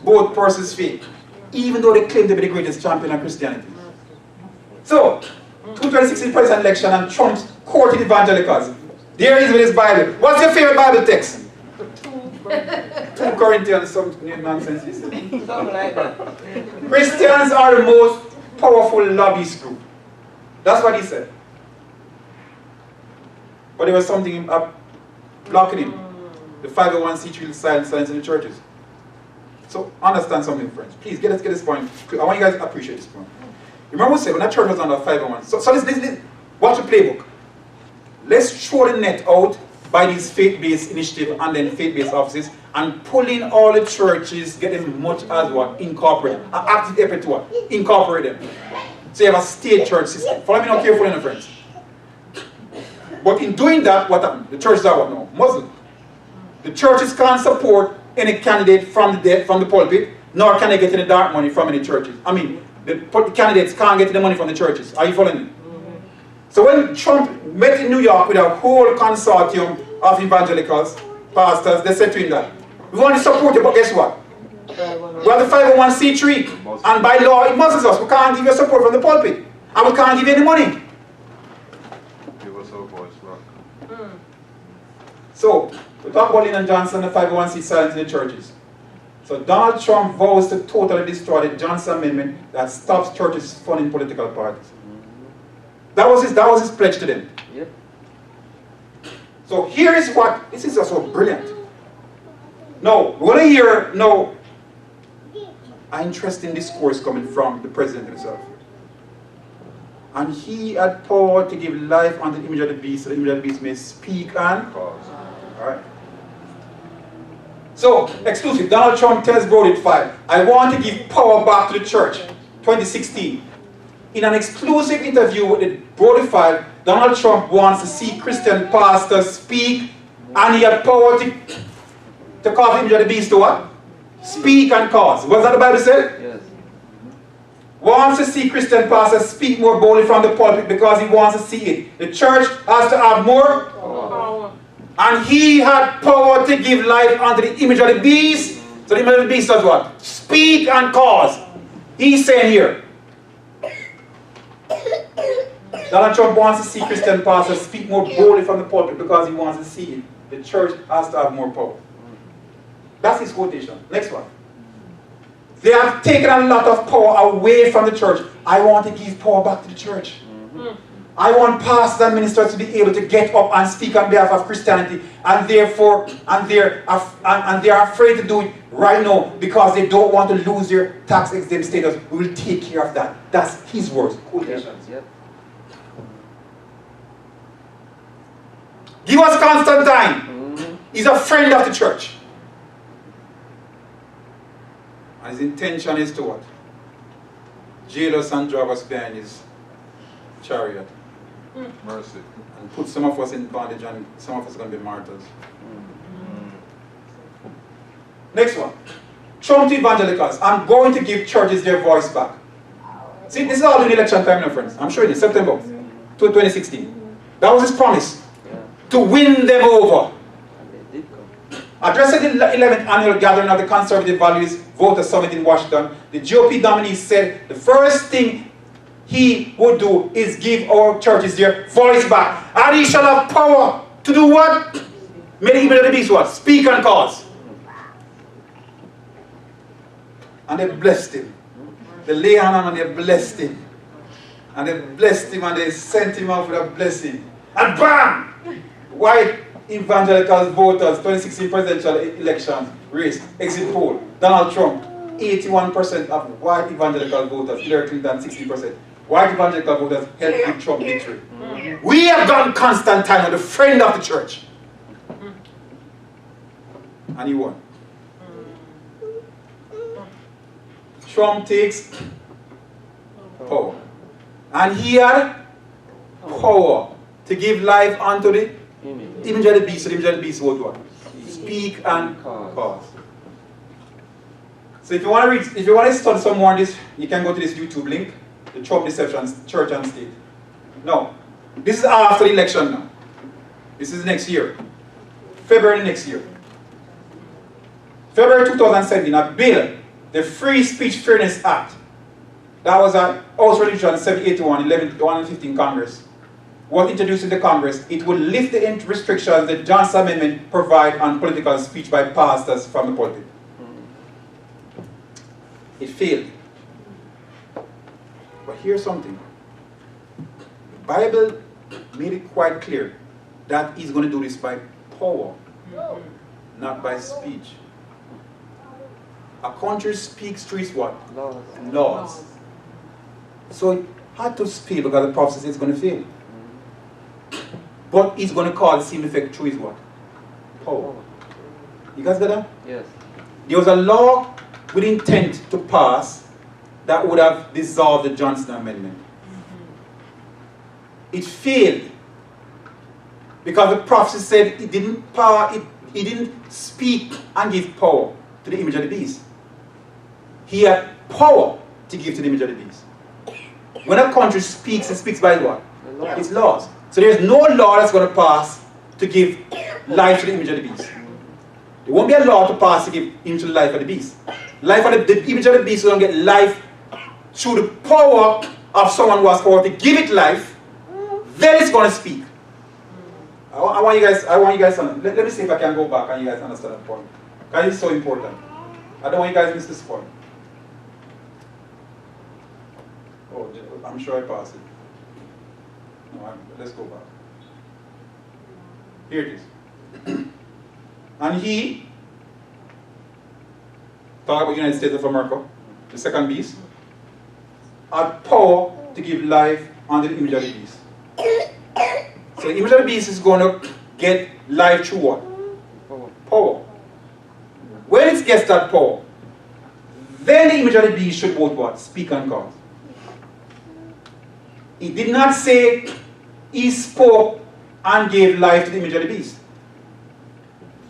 both persons' faith, even though they claim to be the greatest champion of Christianity. So, 2016 president election and Trump's courted evangelicals. There he is with his Bible. What's your favorite Bible text? 2 Corinthians, some new nonsense. Something like that. Christians are the most powerful lobbyist group. That's what he said. but there was something blocking him. The 501c3 silence in the churches. So understand something, friends. Please get this point. I want you guys to appreciate this point. Remember what I said when that church was under 501. So listen, watch the playbook. Let's throw the net out by these faith-based initiatives and then faith-based offices and pull in all the churches, get them much as what? Incorporate them. An active effort to what? Incorporate them. So you have a state church system. Follow me now carefully, my friends. But in doing that, what happened? The churches are what now? Muslim. The churches can't support any candidate from the pulpit, nor can they get any dark money from any churches. I mean, the candidates can't get the money from the churches. Are you following me? So when Trump met in New York with a whole consortium of evangelicals, pastors, they said to him that, we want to support you, but guess what? We have the 501c3, and by law it muzzles us. We can't give you support from the pulpit, and we can't give you any money. Give us our voice back. So, we talk about Lyndon Johnson, the 501c silence in the churches. So Donald Trump vows to totally destroy the Johnson Amendment that stops churches funding political parties. That was his pledge to them. Yep. So here is what, this is also brilliant. Now, we're going to hear now an interesting discourse coming from the president himself. And he had power to give life unto the image of the beast, so the image of the beast may speak and cause. Alright. So, exclusive, Donald Trump tells Brody 5, I want to give power back to the church, 2016. In an exclusive interview with the Brody 5, Donald Trump wants to see Christian pastors speak, and he had power to cause the image of the beast to what? Speak and cause. What's that the Bible said? Yes. Wants to see Christian pastors speak more boldly from the pulpit because he wants to see it. The church has to have more power. And he had power to give life unto the image of the beast. So the image of the beast does what? Speak and cause. He's saying here, Donald Trump wants to see Christian pastors speak more boldly from the pulpit because he wants to see it. The church has to have more power. That's his quotation. Next one. They have taken a lot of power away from the church. I want to give power back to the church. I want pastors and ministers to be able to get up and speak on behalf of Christianity, and therefore, they are afraid to do it right now because they don't want to lose their tax-exempt status. We will take care of that. That's his words. Quotations. Yep. Give us Constantine. He's a friend of the church. And his intention is to what? Jail us and drive us behind his chariot. Mercy. And put some of us in bondage, and some of us are going to be martyrs. Next one. Trump to evangelicals. I'm going to give churches their voice back. See, this is all in election time, my friends. I'm showing you, September 2016. That was his promise. To win them over. Addressing the 11th annual gathering of the Conservative Values Voter Summit in Washington, the GOP nominee said the first thing he would do is give our churches their voice back. And he shall have power to do what? Many people of the beast what? Speak and cause. And they blessed him. They lay on him and they blessed him. And they blessed him and they sent him out with a blessing. And bam! White evangelical voters, 2016 presidential elections, race, exit poll, Donald Trump, 81% of white evangelical voters, Hillary Clinton, 60%. White evangelical voters helped give Trump victory. We have gone Constantine, the friend of the church. And he won. Trump takes power. And he had power to give life unto the image of the beast. So the image of the beast would what? Speak and cause. So if you want to read, if you want to study some more on this, you can go to this YouTube link, the Trump Deceptions, Church and State. No, this is after the election now. This is next year. February next year. February 2017, a bill, the Free Speech Fairness Act, that was a House Resolution 781, 1115 Congress, was introduced in the Congress. It would lift the restrictions the Johnson Amendment provide on political speech by pastors from the pulpit. It failed. But here's something. The Bible made it quite clear that he's going to do this by power, not by speech. A country speaks through its what? Laws. Laws. So it had to fail because the prophet says it's going to fail. But he's going to cause the same effect through his what? Power. You guys got that? Yes. There was a law with intent to pass that would have dissolved the Johnson Amendment. It failed because the prophet said it didn't power, he didn't speak and give power to the image of the beast. He had power to give to the image of the beast. When a country speaks, it speaks by what? Its laws. So there's no law that's going to pass to give life to the image of the beast. There won't be a law to pass to give image to the life of the beast. Life of the image of the beast will get life through the power of someone who has power to give it life. Then it's going to speak. I want you guys to let me see if I can go back and you guys understand that point. Because it's so important. I don't want you guys to miss this point. Oh, I'm sure I passed it. No, let's go back. Here it is. And he, talk about the United States of America, the second beast, had power to give life under the image of the beast. So the image of the beast is going to get life through what? Power. When it gets that power, then the image of the beast should both what? Speak and cause. He did not say he spoke and gave life to the image of the beast.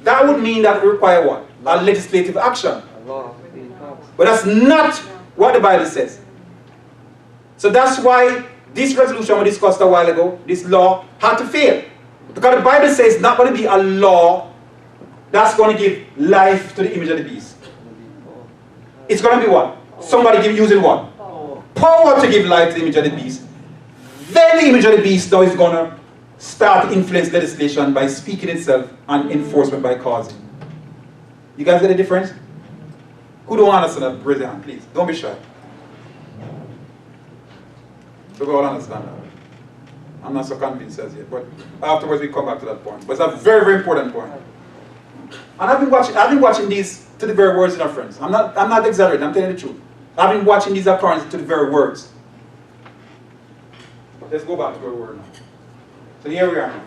That would mean that it require what? A legislative action. But that's not what the Bible says. So that's why this resolution we discussed a while ago, this law, had to fail. Because the Bible says it's not going to be a law that's going to give life to the image of the beast. It's going to be what? Somebody using what? Power to give life to the image of the beast. Then the image of the beast now is going to start to influence legislation by speaking itself and enforcement by causing. You guys get the difference? Who don't understand that? Raise your hand, please. Don't be shy. So we all understand that. I'm not so convinced as yet, but afterwards we come back to that point. But it's a very, very important point. And I've been watching these to the very words in our friends. I'm not exaggerating, I'm telling the truth. I've been watching these occurrences to the very words. Let's go back to where we were now. So here we are now.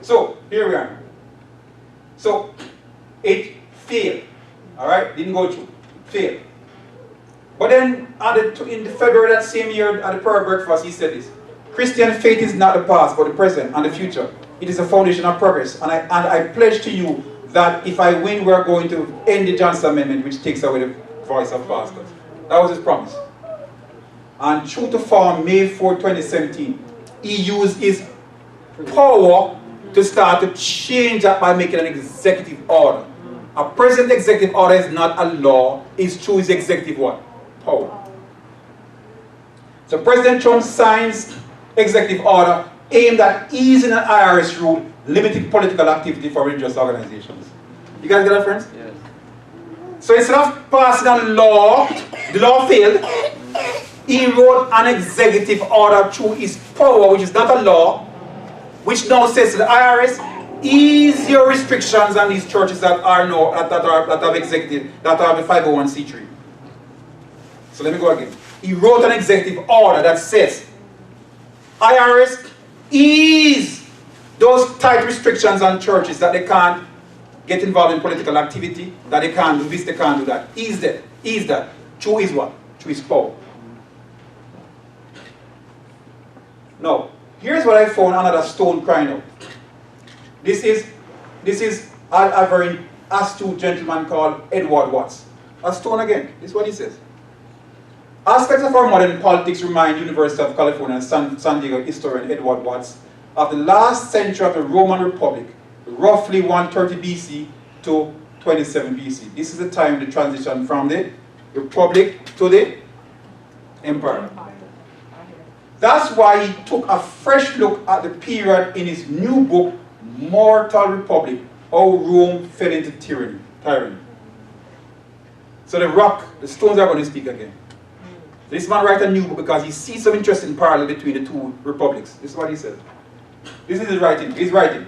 So here we are now. So it failed. Alright? Didn't go through. Failed. But then in the February that same year at the prayer breakfast, he said this: Christian faith is not the past, but the present and the future. It is a foundation of progress. And I pledge to you that if I win, we're going to end the Johnson Amendment, which takes away the voice of pastors. That was his promise. And true to form, May 4, 2017, he used his power to start to change that by making an executive order. A president executive order is not a law, it's through his executive what? Power. So President Trump signs executive order aimed at easing an IRS rule limiting political activity for religious organizations. You guys get that, friends? Yes. So instead of passing a law, the law failed. He wrote an executive order through his power, which is not a law, which now says to the IRS, ease your restrictions on these churches that are that have executive, that have the 501c3. So let me go again. He wrote an executive order that says, IRS, ease those tight restrictions on churches that they can't get involved in political activity, that they can't do this, they can't do that. Ease that. Through his what? Through his power. Now, here's what I found another stone crying out. This is a very astute gentleman called Edward Watts. A stone again. This is what he says. Aspects of our modern politics remind University of California and San Diego historian Edward Watts of the last century of the Roman Republic, roughly 130 BC to 27 BC. This is the time of the transition from the Republic to the Empire. That's why he took a fresh look at the period in his new book, Mortal Republic, How Rome Fell into Tyranny. So the stones are going to speak again. This man writes a new book because he sees some interesting parallel between the two republics. This is what he says. This is his writing. He's writing.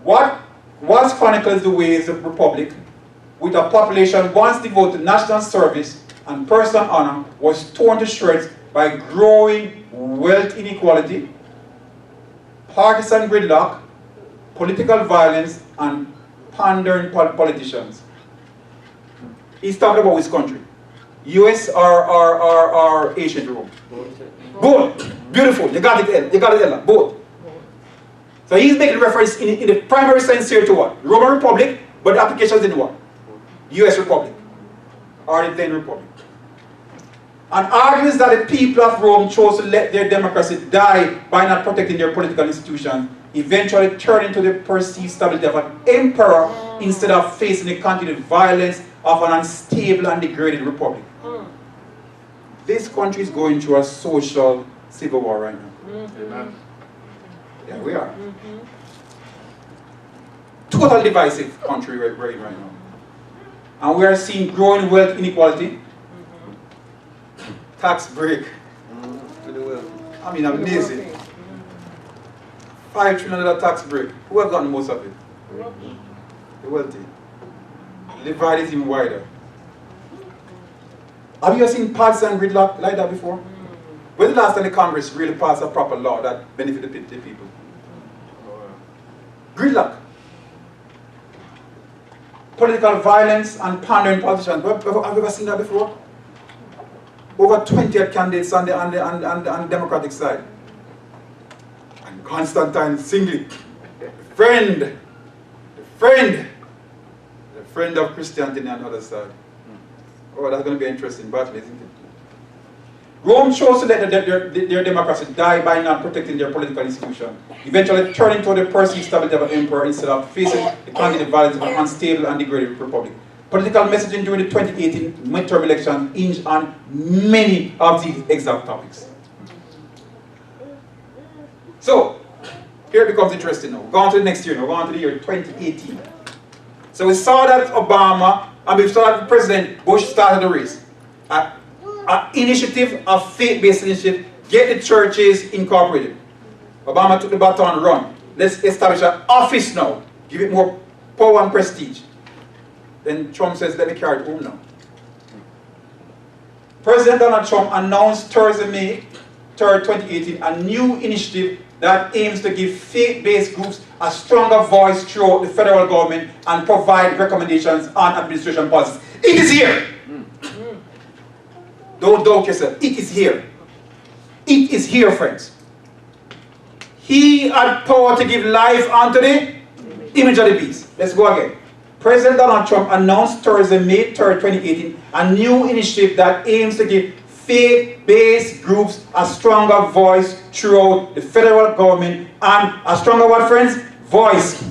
What chronicles the ways of republic, with a population once devoted to national service and personal honor, was torn to shreds by growing wealth inequality, partisan gridlock, political violence, and pandering politicians. He's talking about his country. US or ancient Rome? Both. Beautiful. You got it, you got it, Ella. Both. So he's making reference in the primary sense here to what? Roman Republic, but the applications in what? US Republic. Or the then Republic. And argues that the people of Rome chose to let their democracy die by not protecting their political institutions, eventually turning to the perceived stability of an emperor instead of facing the continued violence of an unstable and degraded republic. This country is going through a social civil war right now. Amen. Yeah, we are. Total divisive country right now. And we are seeing growing wealth inequality. Tax break. I mean, amazing. $5 trillion tax break. Who have gotten most of it? The wealthy. The divide is even wider. Have you ever seen partisan gridlock like that before? When the last time the Congress really passed a proper law that benefited the people? Gridlock. Political violence and pandering politicians. Have you ever seen that before? Over 20 candidates on the Democratic side. And Constantine singly, the friend of Christianity on the other side. Oh, that's going to be an interesting battle, isn't it? Rome chose to let their democracy die by not protecting their political institution, eventually turning to the perceived stability of an emperor instead of facing the continued violence of an unstable and degraded republic. Political messaging during the 2018 midterm election hinged on many of these exact topics. So, here it becomes interesting now. Go on to the next year now. Go on to the year 2018. So we saw that Obama, and we saw that President Bush started the race. An initiative, a faith-based initiative, get the churches incorporated. Obama took the baton and run. Let's establish an office now. Give it more power and prestige. Then Trump says, let me carry it home now. President Donald Trump announced Thursday, May 3rd, 2018, a new initiative that aims to give faith-based groups a stronger voice throughout the federal government and provide recommendations on administration policies. It is here. Don't doubt yourself. It is here. It is here, friends. He had power to give life unto the image of the beast. Let's go again. President Donald Trump announced Thursday, May 3rd, 2018, a new initiative that aims to give faith-based groups a stronger voice throughout the federal government and a stronger what, friends? Voice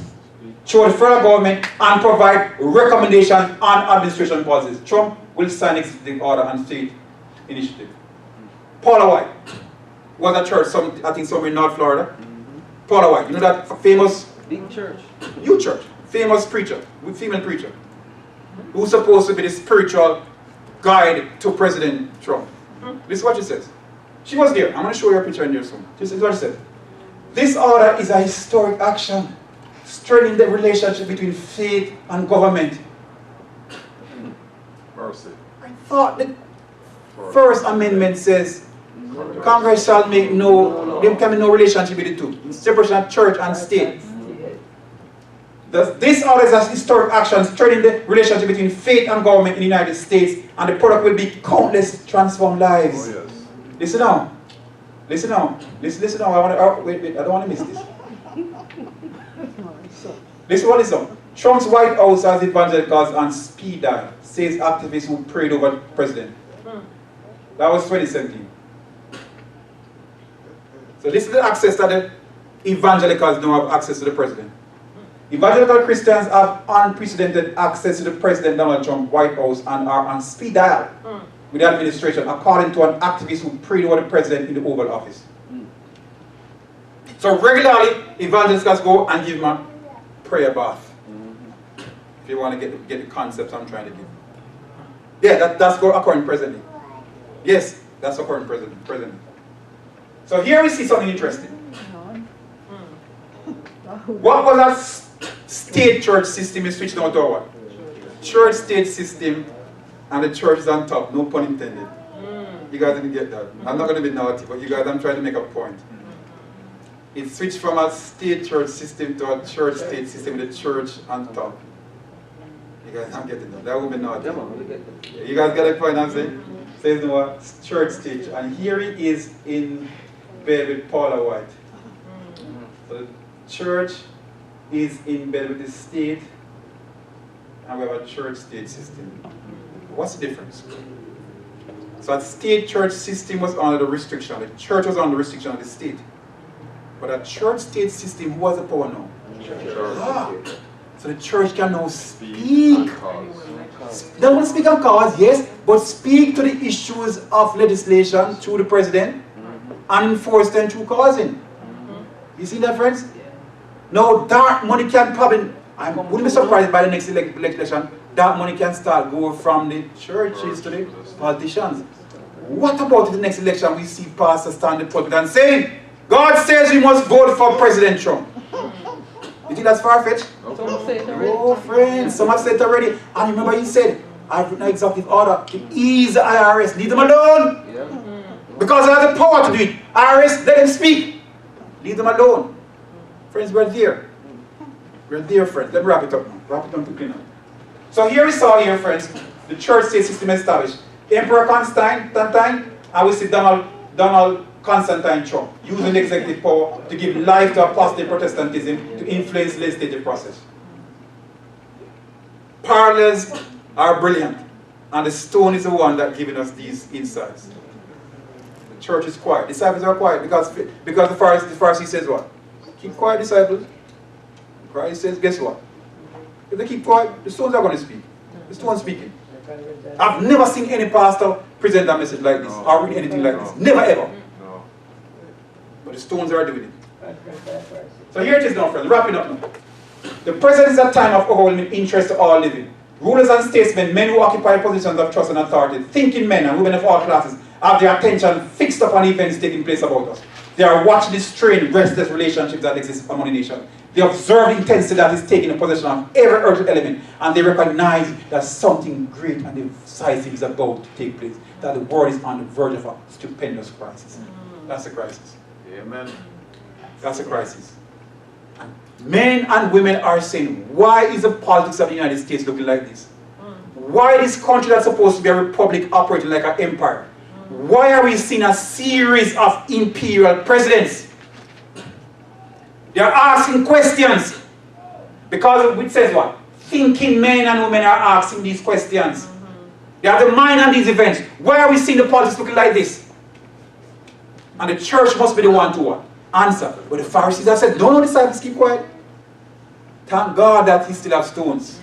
throughout the federal government and provide recommendations on administration policies. Trump will sign executive order and state initiative. Paula White was at church, I think somewhere in North Florida. Paula White, you know that famous Big church. youth church, famous preacher, female preacher, who's supposed to be the spiritual guide to President Trump. This is what she says. She was there. I'm going to show you a picture in there soon. This is what she said. This order is a historic action, strengthening the relationship between faith and government. Mercy. I thought the First Amendment says Congress shall make there can be no relationship between the two. Separation of church and state. This order is a historic action, strengthening the relationship between faith and government in the United States, and the product will be countless transformed lives. Oh, yes. Listen now. Listen now. Listen now. Wait, I don't want to miss this. Listen what is on. Trump's White House has evangelicals on speed dial, says activists who prayed over the president. That was 2017. So this is the access that the evangelicals don't have access to the president. Evangelical Christians have unprecedented access to the President Donald Trump White House and are on speed dial with the administration, according to an activist who prayed over the president in the Oval Office. So regularly, evangelicals go and give him a prayer bath. If you want to get the concepts I'm trying to give. Yeah, that's according presently. Yes, that's the current president. So here we see something interesting. What was that state church system is switched out to what? Church state system, and the church is on top, no pun intended. You guys didn't get that. I'm not going to be naughty, but you guys, I'm trying to make a point. It switched from a state church system to a church state system with the church on top. You guys not getting that. That would be naughty. You guys get the point I'm saying? Says no church state. And here he is in bed with Paula White. So the church is in bed with the state, and we have a church state system. What's the difference? So the state church system was under the restriction. The church was under the restriction of the state. But a church state system, who has the power now? So the church can now speak. They won't speak on cause, yes, but speak to the issues of legislation through the president and enforce them through causing. You see that, friends? Now, dark money can probably, I wouldn't be surprised by the next election, dark money can start going from the churches to the politicians. What about the next election we see pastors stand in the pulpit and saying, God says we must vote for President Trump? You think that's far-fetched? Oh, friends, some have said it already. And remember he said, I've written an executive order to ease the IRS, leave them alone. Because I have the power to do it. IRS, let them speak. Leave them alone. Friends, we're there. We're there, friends. Let me wrap it up now. Wrap it up quickly now. So here we saw here, friends, the church state system established. Emperor Constantine, and we see Donald Constantine Trump using the executive power to give life to apostate Protestantism to influence legislative process. Parallels are brilliant, and the stone is the one that giving us these insights. The church is quiet. Disciples are quiet because the Pharisee says what? Keep quiet, disciples. Christ says, guess what? If they keep quiet, the stones are going to speak. The stone's speaking. I've never seen any pastor present a message like this or read anything like this. Never ever. But the stones are doing it. So here it is now, friends. Wrapping up now. The present is a time of overwhelming interest to all living. Rulers and statesmen, men who occupy positions of trust and authority, thinking men and women of all classes, have their attention fixed upon events taking place about us. They are watching the strained, restless relationships that exist among the nation. They observe the intensity that is taking possession of every earthly element, and they recognize that something great and decisive is about to take place, that the world is on the verge of a stupendous crisis. That's a crisis. Amen. That's a crisis. And men and women are saying, why is the politics of the United States looking like this? Why is this country that's supposed to be a republic operating like an empire? Why are we seeing a series of imperial presidents? They are asking questions. Because it says what? Thinking men and women are asking these questions. They have the mind on these events. Why are we seeing the politics looking like this? And the church must be the one to what? Answer. But the Pharisees have said, don't disciples, keep quiet. Thank God that he still has stones.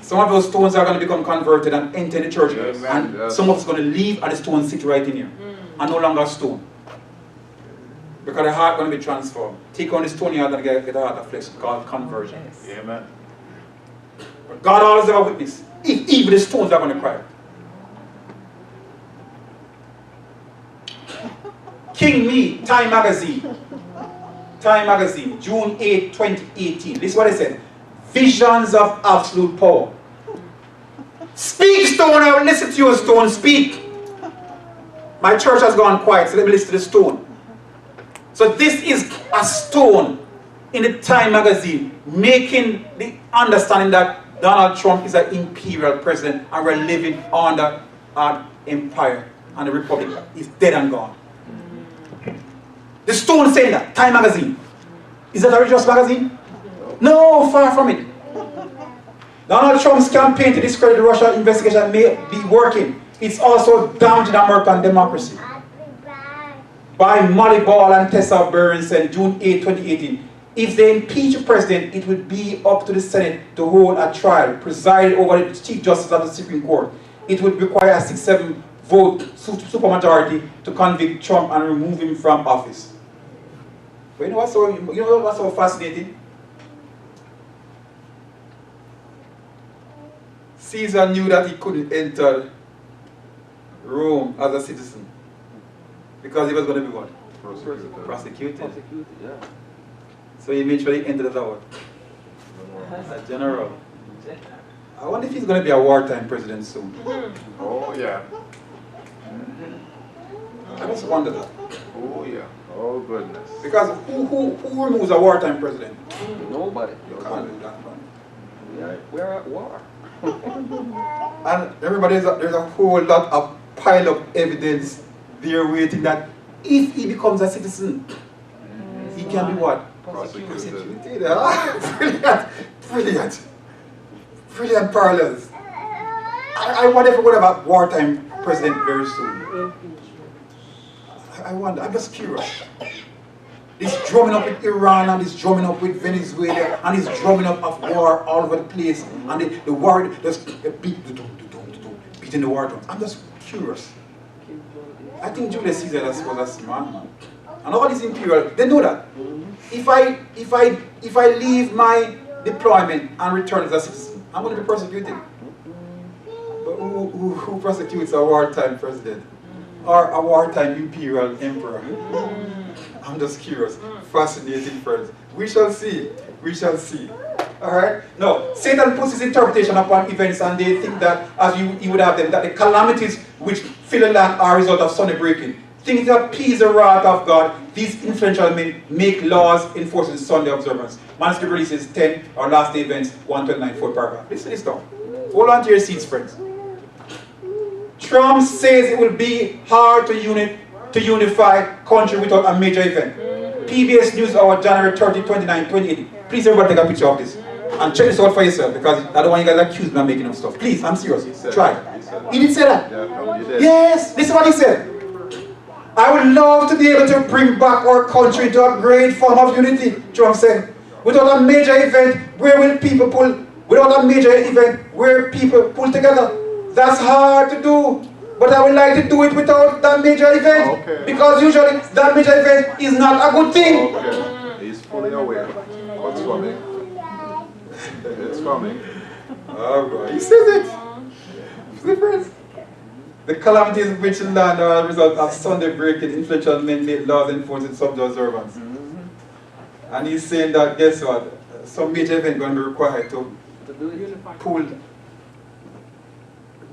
Some of those stones are going to become converted and enter the church. Yes, and yes. Some of us are going to leave and the stone sit right in here. And no longer a stone. Because the heart is going to be transformed. Take on the stone heart and get the heart of flesh called conversion. Yes. Amen. But God always have a witness. If even the stones are going to cry. King Me, Time Magazine. Time Magazine, June 8, 2018. This is what it said. Visions of absolute power. Speak, stone, I will listen to you, stone, speak. My church has gone quiet, so let me listen to the stone. So this is a stone in the Time Magazine, making the understanding that Donald Trump is an imperial president and we're living under an empire and the republic is dead and gone. The stone saying that, Time Magazine. Is that a religious magazine? No, far from it. Donald Trump's campaign to discredit the Russia investigation may be working. It's also damaging American democracy. By Molly Ball and Tessa Berenson, June 8, 2018. If they impeach the president, it would be up to the Senate to hold a trial, presided over the Chief Justice of the Supreme Court. It would require a 6-7 vote supermajority to convict Trump and remove him from office. But you know what's so fascinating? Caesar knew that he couldn't enter Rome as a citizen. Because he was going to be what? Prosecuted. Prosecuted. Prosecuted, yeah. So he eventually entered as a what? A general. I wonder if he's going to be a wartime president soon. Oh, yeah. I just wonder that. Oh, yeah. Oh, goodness. Because who removes a wartime president? Nobody. You can't do that, man. We're at war. And everybody, there's a whole lot of pile of evidence there waiting that if he becomes a citizen, he can be what? Prosecuted. Brilliant, brilliant, brilliant parallels. I wonder if we're going to have a wartime president very soon. I wonder, I'm just curious. He's drumming up with Iran, and he's drumming up with Venezuela, and he's drumming up of war all over the place, and the war just beating the war drums. I'm just curious. I think Julius Caesar was a smart man. And all these imperial, they know that. If I leave my deployment and return as a citizen, I'm going to be persecuted. But who prosecutes a wartime president? Or a wartime imperial emperor? I'm just curious. Fascinating, friends. We shall see. We shall see. Alright? No, Satan puts his interpretation upon events, and they think that, as you would have them, that the calamities which fill the land are a result of Sunday breaking. Thinking to appease the wrath of God, these influential men make laws enforcing Sunday observance. Manuscript releases 10, or last day events, 129, 4th paragraph. Listen to this down. Hold on to your seats, friends. Trump says it will be hard to unify country without a major event. PBS News Hour, January 30, 29, 2018. Please everybody take a picture of this. And check this out for yourself, because I don't want you guys to accuse me of making up stuff. Please, I'm serious. Try it. He did say that? Yeah, no, you did. Yes, this is what he said. I would love to be able to bring back our country to a great form of unity, Trump said. Without a major event, where will people pull? Without a major event, where people pull together. That's hard to do. But I would like to do it without that major event. Okay. Because usually that major event is not a good thing. Okay. He's fully aware. What's coming? It's coming. Alright, he says it. See, friends? The calamities which land are a result of Sunday breaking, influential men made laws enforcing Sunday observance. And he's saying that, guess what? Some major event going to be required to pull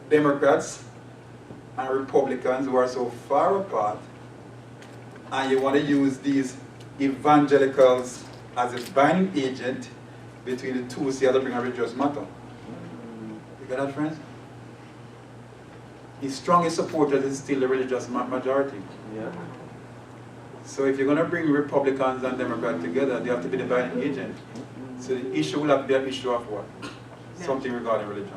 Democrats and Republicans who are so far apart, and you want to use these evangelicals as a binding agent between the two, so you have to bring a religious matter. You get that, friends? His strongest supporters is still the religious majority. Yeah. So if you're going to bring Republicans and Democrats together, they have to be the binding agent. So the issue will have to be an issue of what? Something regarding religion.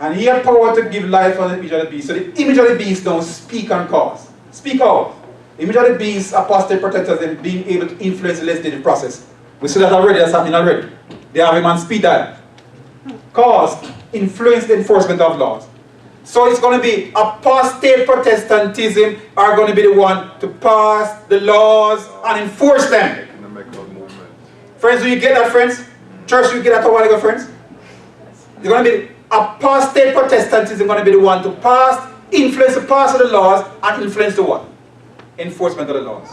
And he had power to give life on the image of the beast. So the image of the beast don't speak and cause. Speak out. The image of the beast, apostate protectors, and being able to influence the legislative process. We see that already, that's happening already. They have him on speed dial. Cause, influence the enforcement of laws. So it's going to be apostate Protestantism are going to be the one to pass the laws and enforce them. In the medical movement. Friends, do you get that, friends? Church, do you get that a while ago, friends? They're going to be apostate Protestantism going to be the one to pass, influence the pass of the laws and influence the what? Enforcement of the laws.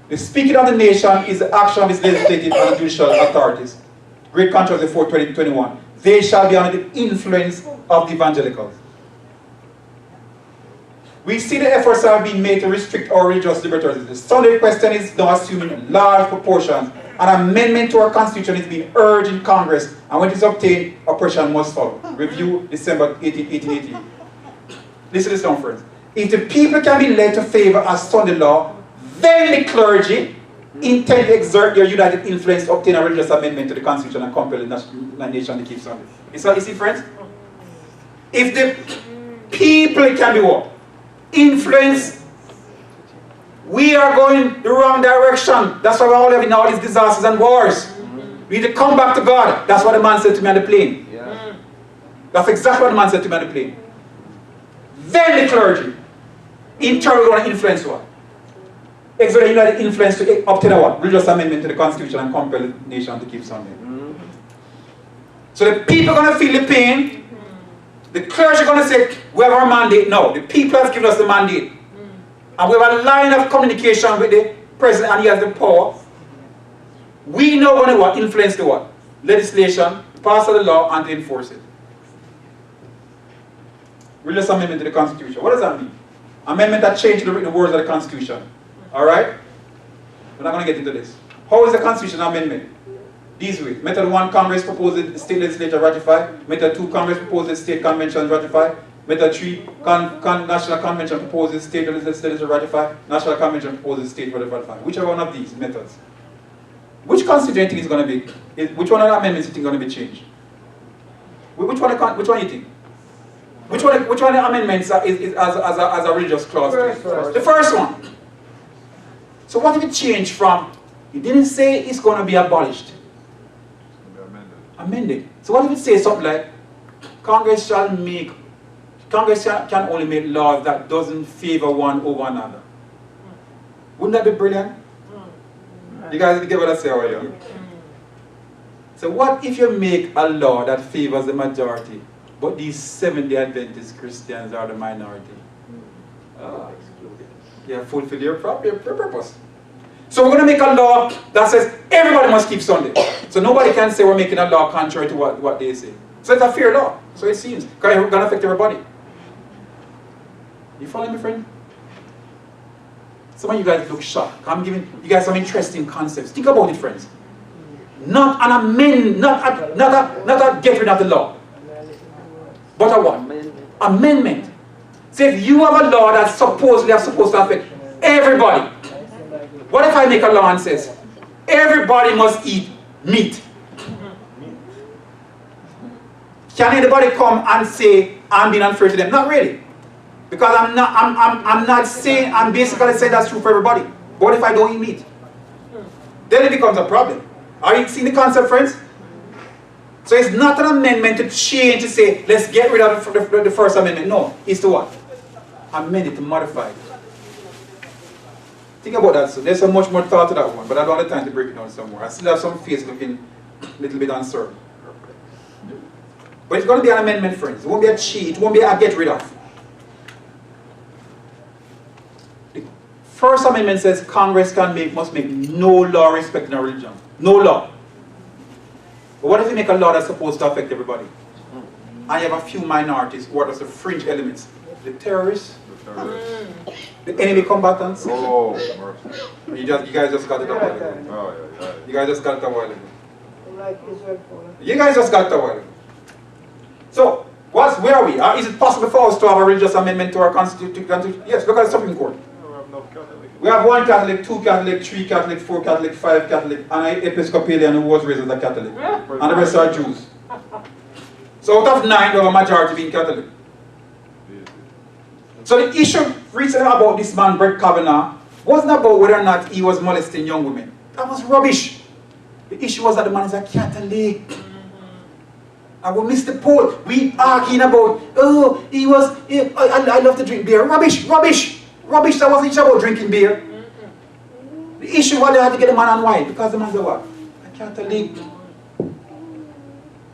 The speaking of the nation is the action of its legislative and judicial authorities. Great Controversy 4:20-21. They shall be under the influence of the evangelicals. We see the efforts that have been made to restrict our religious liberties. The Sunday question is now assuming large proportions. An amendment to our constitution is being urged in Congress, and when it is obtained, operation must follow. Review December 1880. Listen to this down, friends. If the people can be led to favor a Sunday law, then the clergy intend to exert their united influence to obtain a religious amendment to the constitution and compel the nation to keep Sunday. You see, friends? If the people can be what? Influence, we are going the wrong direction. That's why we're all having all these disasters and wars. We need to come back to God. That's what the man said to me on the plane. Yeah. That's exactly what the man said to me on the plane. Then the clergy, in turn, we're going to influence what? Exert a united influence to obtain a what? Religious amendment to the constitution and compel the nation to keep Sunday. So the people are going to feel the pain, The clergy are going to say, we have our mandate. No, the people have given us the mandate. And we have a line of communication with the president and he has the power. We know going to what? Influence the what? Legislation, pass the law and to enforce it. Religious amendment to the Constitution. What does that mean? Amendment that changes the written words of the Constitution. Alright? We're not going to get into this. How is the Constitution amendment? These ways. Method 1, Congress proposes the state legislature ratify. Method 2, Congress proposes state convention ratify. Method 3, National Convention proposes state legislature ratify. National Convention proposes state ratify. Whichever one of these methods. Which constitution is going to be, which one of the amendments you think is going to be changed? Which one you think? Which one of the amendments is as a religious clause? The first one. So what if it changed from, it didn't say it's going to be abolished. Amended. So what if it says something like, Congress can only make laws that doesn't favor one over another. Wouldn't that be brilliant? You guys get what I say earlier? So what if you make a law that favors the majority, but these Seventh-day Adventist Christians are the minority? You fulfill your purpose. So we're going to make a law that says everybody must keep Sunday. So nobody can say we're making a law contrary to what they say. So it's a fair law. So it seems. Because it's going to affect everybody. You following me, friend? Some of you guys look shocked. I'm giving you guys some interesting concepts. Think about it, friends. Not an amendment, not a get rid of the law. But a what? Amendment. So if you have a law that's supposedly supposed to affect everybody, what if I make a law and says, everybody must eat meat? Can anybody come and say, I'm being unfair to them? Not really. Because I'm not saying, I'm basically saying that's true for everybody. But what if I don't eat meat? Then it becomes a problem. Are you seeing the concept, friends? So it's not an amendment to change, to say, let's get rid of the first amendment. No, it's to what? Amend it, to modify it. Think about that. So there's so much more thought to that one, but I don't have the time to break it down some more. I still have some face looking a little bit uncertain. But it's going to be an amendment, friends. It won't be a cheat. It won't be a get rid of. The First Amendment says Congress must make no law respecting a religion. No law. But what if you make a law that's supposed to affect everybody? And you have a few minorities, who are the fringe elements. The terrorists. The enemy combatants. Oh, you guys just got it a while ago. You guys just got it a while ago. You guys just got it a while ago. So, where are we? Is it possible for us to have a religious amendment to our Constitution? Yes, look at the Supreme Court. We have 1 Catholic, 2 Catholic, 3 Catholic, 4 Catholic, 5 Catholic, and an Episcopalian who was raised as a Catholic. And the rest are Jews. So out of 9, we have a majority being Catholic. So the issue recently about this man, Brett Kavanaugh, wasn't about whether or not he was molesting young women. That was rubbish. The issue was that the man is a Catholic. And we missed the point. We arguing about, oh, I love to drink beer. Rubbish, rubbish, rubbish. That wasn't about drinking beer. The issue was they had to get the man on why? Because the man's a what? A Catholic.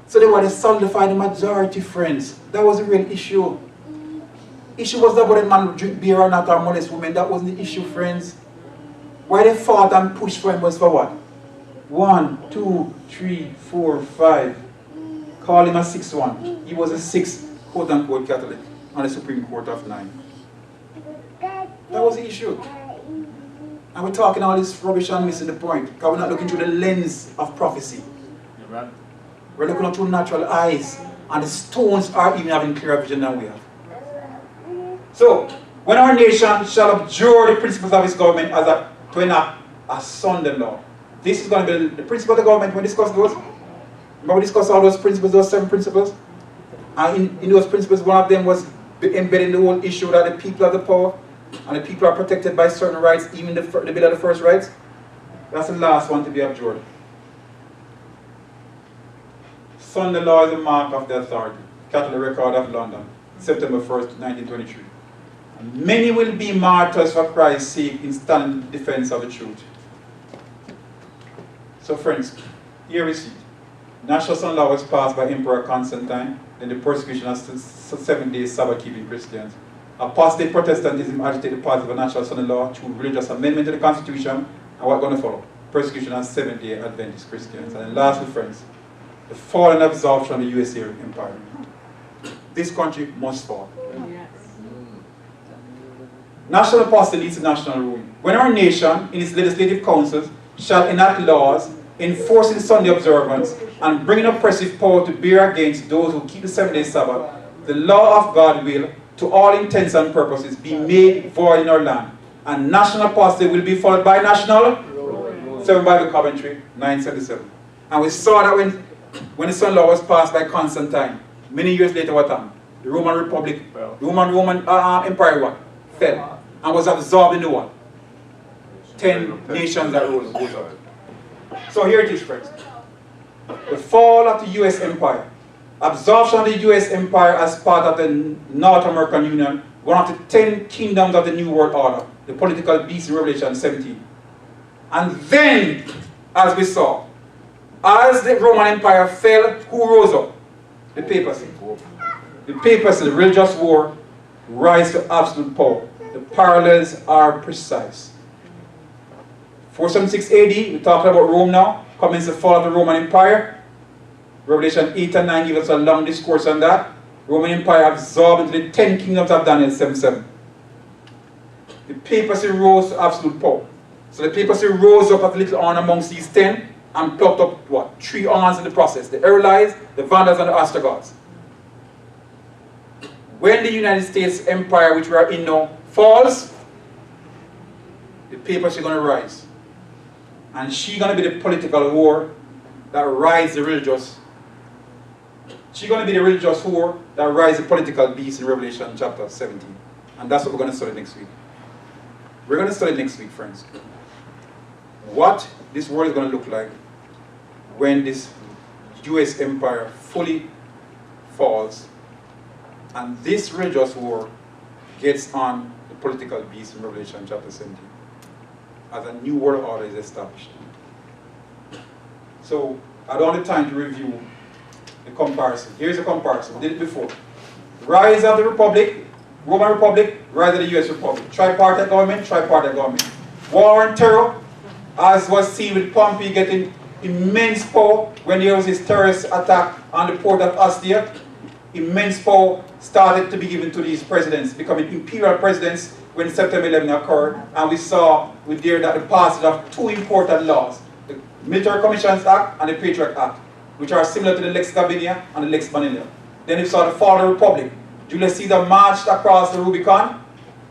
So they wanted to solidify the majority, friends. That was the real issue. Issue was not whether the man would drink beer or not or molest women. That wasn't the issue, friends. Why they fought and pushed for him was for what? 1, 2, 3, 4, 5. Call him a 6th one. He was a 6th quote-unquote Catholic on the Supreme Court of 9. That was the issue. And we're talking all this rubbish and missing the point. Because we're not looking through the lens of prophecy. We're looking through natural eyes. And the stones are even having clearer vision than we have. So, when our nation shall abjure the principles of its government to enact a Sunday law. This is going to be the principle of the government. When we discuss those, remember we discussed all those principles, those 7 principles? And in those principles, one of them was embedding the whole issue that the people have the power and the people are protected by certain rights, even the bill of the first rights. That's the last one to be abjured. Sunday law is a mark of the authority. Catholic Record of London, September 1st, 1923. And many will be martyrs for Christ's sake in standing defense of the truth. So friends, here we see. National Son Law was passed by Emperor Constantine, then the persecution of 7 days Sabbath keeping Christians. Apostate Protestantism agitated the party of a National Son Law through religious amendment to the Constitution, and what's going to follow? Persecution of 7-day Adventist Christians. And then lastly, friends, the fall and absorption of the USA Empire. This country must fall. Yes. National apostasy leads to national ruin. When our nation, in its legislative councils, shall enact laws enforcing Sunday observance and bringing oppressive power to bear against those who keep the 7-day Sabbath, the law of God will, to all intents and purposes, be made void in our land. And national apostasy will be followed by national 7 Bible Commentary, 977. And we saw that when the Son Law was passed by Constantine, many years later, what happened? The Roman Republic, the Roman Empire, what? Fell. And was absorbed into what? 10 nations that rose. So here it is, friends. The fall of the US Empire. Absorption of the US Empire as part of the North American Union, one of the 10 kingdoms of the New World Order, the political beast in Revelation 17. And then, as we saw, as the Roman Empire fell, who rose up? The papacy. The papacy, the religious war, rise to absolute power. The parallels are precise. 476 AD, we're talking about Rome now, commences the fall of the Roman Empire. Revelation 8 and 9 give us a long discourse on that. Roman Empire absorbed into the 10 kingdoms of Daniel 7:7. The papacy rose to absolute power. So the papacy rose up as a little horn amongst these 10 and plucked up what? 3 horns in the process. The L.I.G.H.T, the Vandals, and the Ostrogoths. When the United States Empire, which we are in now, falls, the papacy is going to rise. And she's going to be the political war that rises the religious. She's going to be the religious war that rises the political beast in Revelation chapter 17. And that's what we're going to study next week. We're going to study next week, friends, what this world is going to look like when this US empire fully falls and this religious war gets on the political beast in Revelation chapter 17 as a new world order is established. So I don't have time to review the comparison. Here's a comparison. We did it before. Rise of the Republic, Roman Republic, rise of the US Republic. Tripartite government, tripartite government. War and terror, as was seen with Pompey getting immense power when there was his terrorist attack on the port of Ostia. Immense power started to be given to these presidents, becoming imperial presidents when September 11 occurred. And we saw with there that the passage of 2 important laws, the Military Commissions Act and the Patriot Act, which are similar to the Lex Gabinia and the Lex Manila. Then we saw the fall of the Republic. Julius Caesar marched across the Rubicon.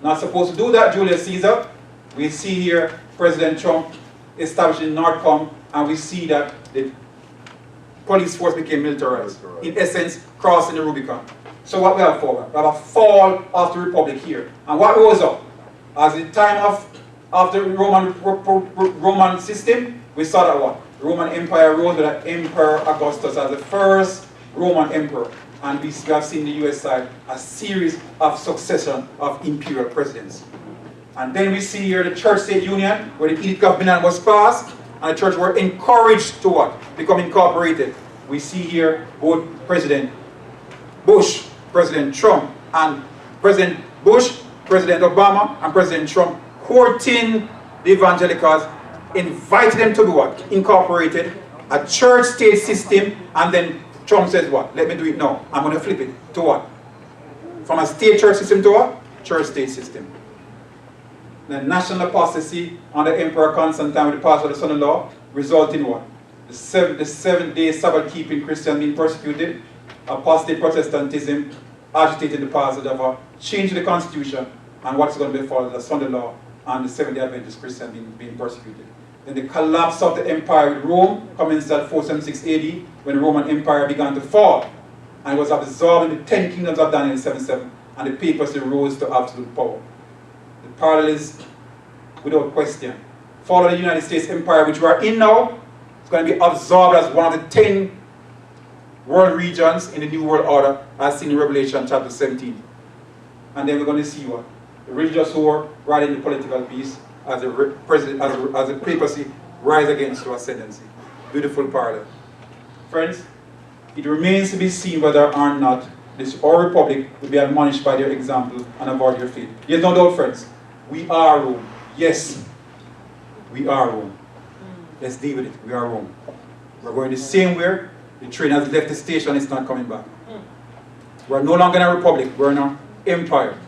Not supposed to do that, Julius Caesar. We see here President Trump establishing NORDCOM, and we see that the police force became militarized. In essence, crossing the Rubicon. So what we have for? We have a fall of the Republic here. And what rose up? As the time of the Roman system, we saw that what? The Roman Empire rose with Emperor Augustus as the first Roman emperor. And we have seen the US side a series of succession of imperial presidents. And then we see here the church-state union, where the Edict of Milan was passed, and the church were encouraged to what? Become incorporated. We see here both President Bush, President Trump, and President Bush, President Obama, and President Trump courting the evangelicals, invited them to be what? Incorporated, a church-state system, and then Trump says what? Let me do it now. I'm going to flip it to what? From a state church system to what? Church-state system. The national apostasy under Emperor Constantine with the passage of the Son Law resulted in what? The 7-day Sabbath-keeping Christian being persecuted, apostate Protestantism agitated the passage of a change in the Constitution, and what's going to be followed, the Sunday Law and the 7-day Adventist Christian being persecuted. Then the collapse of the empire with Rome commenced at 476 AD when the Roman Empire began to fall, and it was absorbed in the 10 kingdoms of Daniel 7:7, and the papacy rose to absolute power. The parallel is without question. Fall of the United States Empire, which we are in now, is going to be absorbed as one of the 10 world regions in the New World Order, as seen in Revelation chapter 17. And then we're going to see what? The religious war riding the political beast as the papacy rise against to ascendancy. Beautiful parallel. Friends, it remains to be seen whether or not this our republic will be admonished by their example and avoid their fate. There's no doubt, friends. We are Rome. Yes, we are Rome. Let's deal with it. We are Rome. We're going the same way. The train has left the station, it's not coming back. We're no longer in a republic, we're in an empire.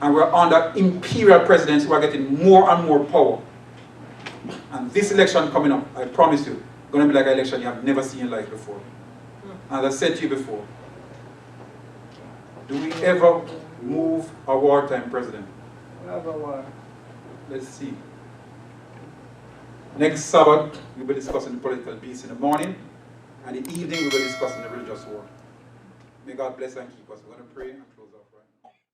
And we're under imperial presidents who are getting more and more power. And this election coming up, I promise you, going to be like an election you have never seen in life before. And as I said to you before, do we ever move a wartime president? Let's see. Next Sabbath, we will be discussing the political peace in the morning, and in the evening we will be discussing the religious war. May God bless and keep us. We're going to pray.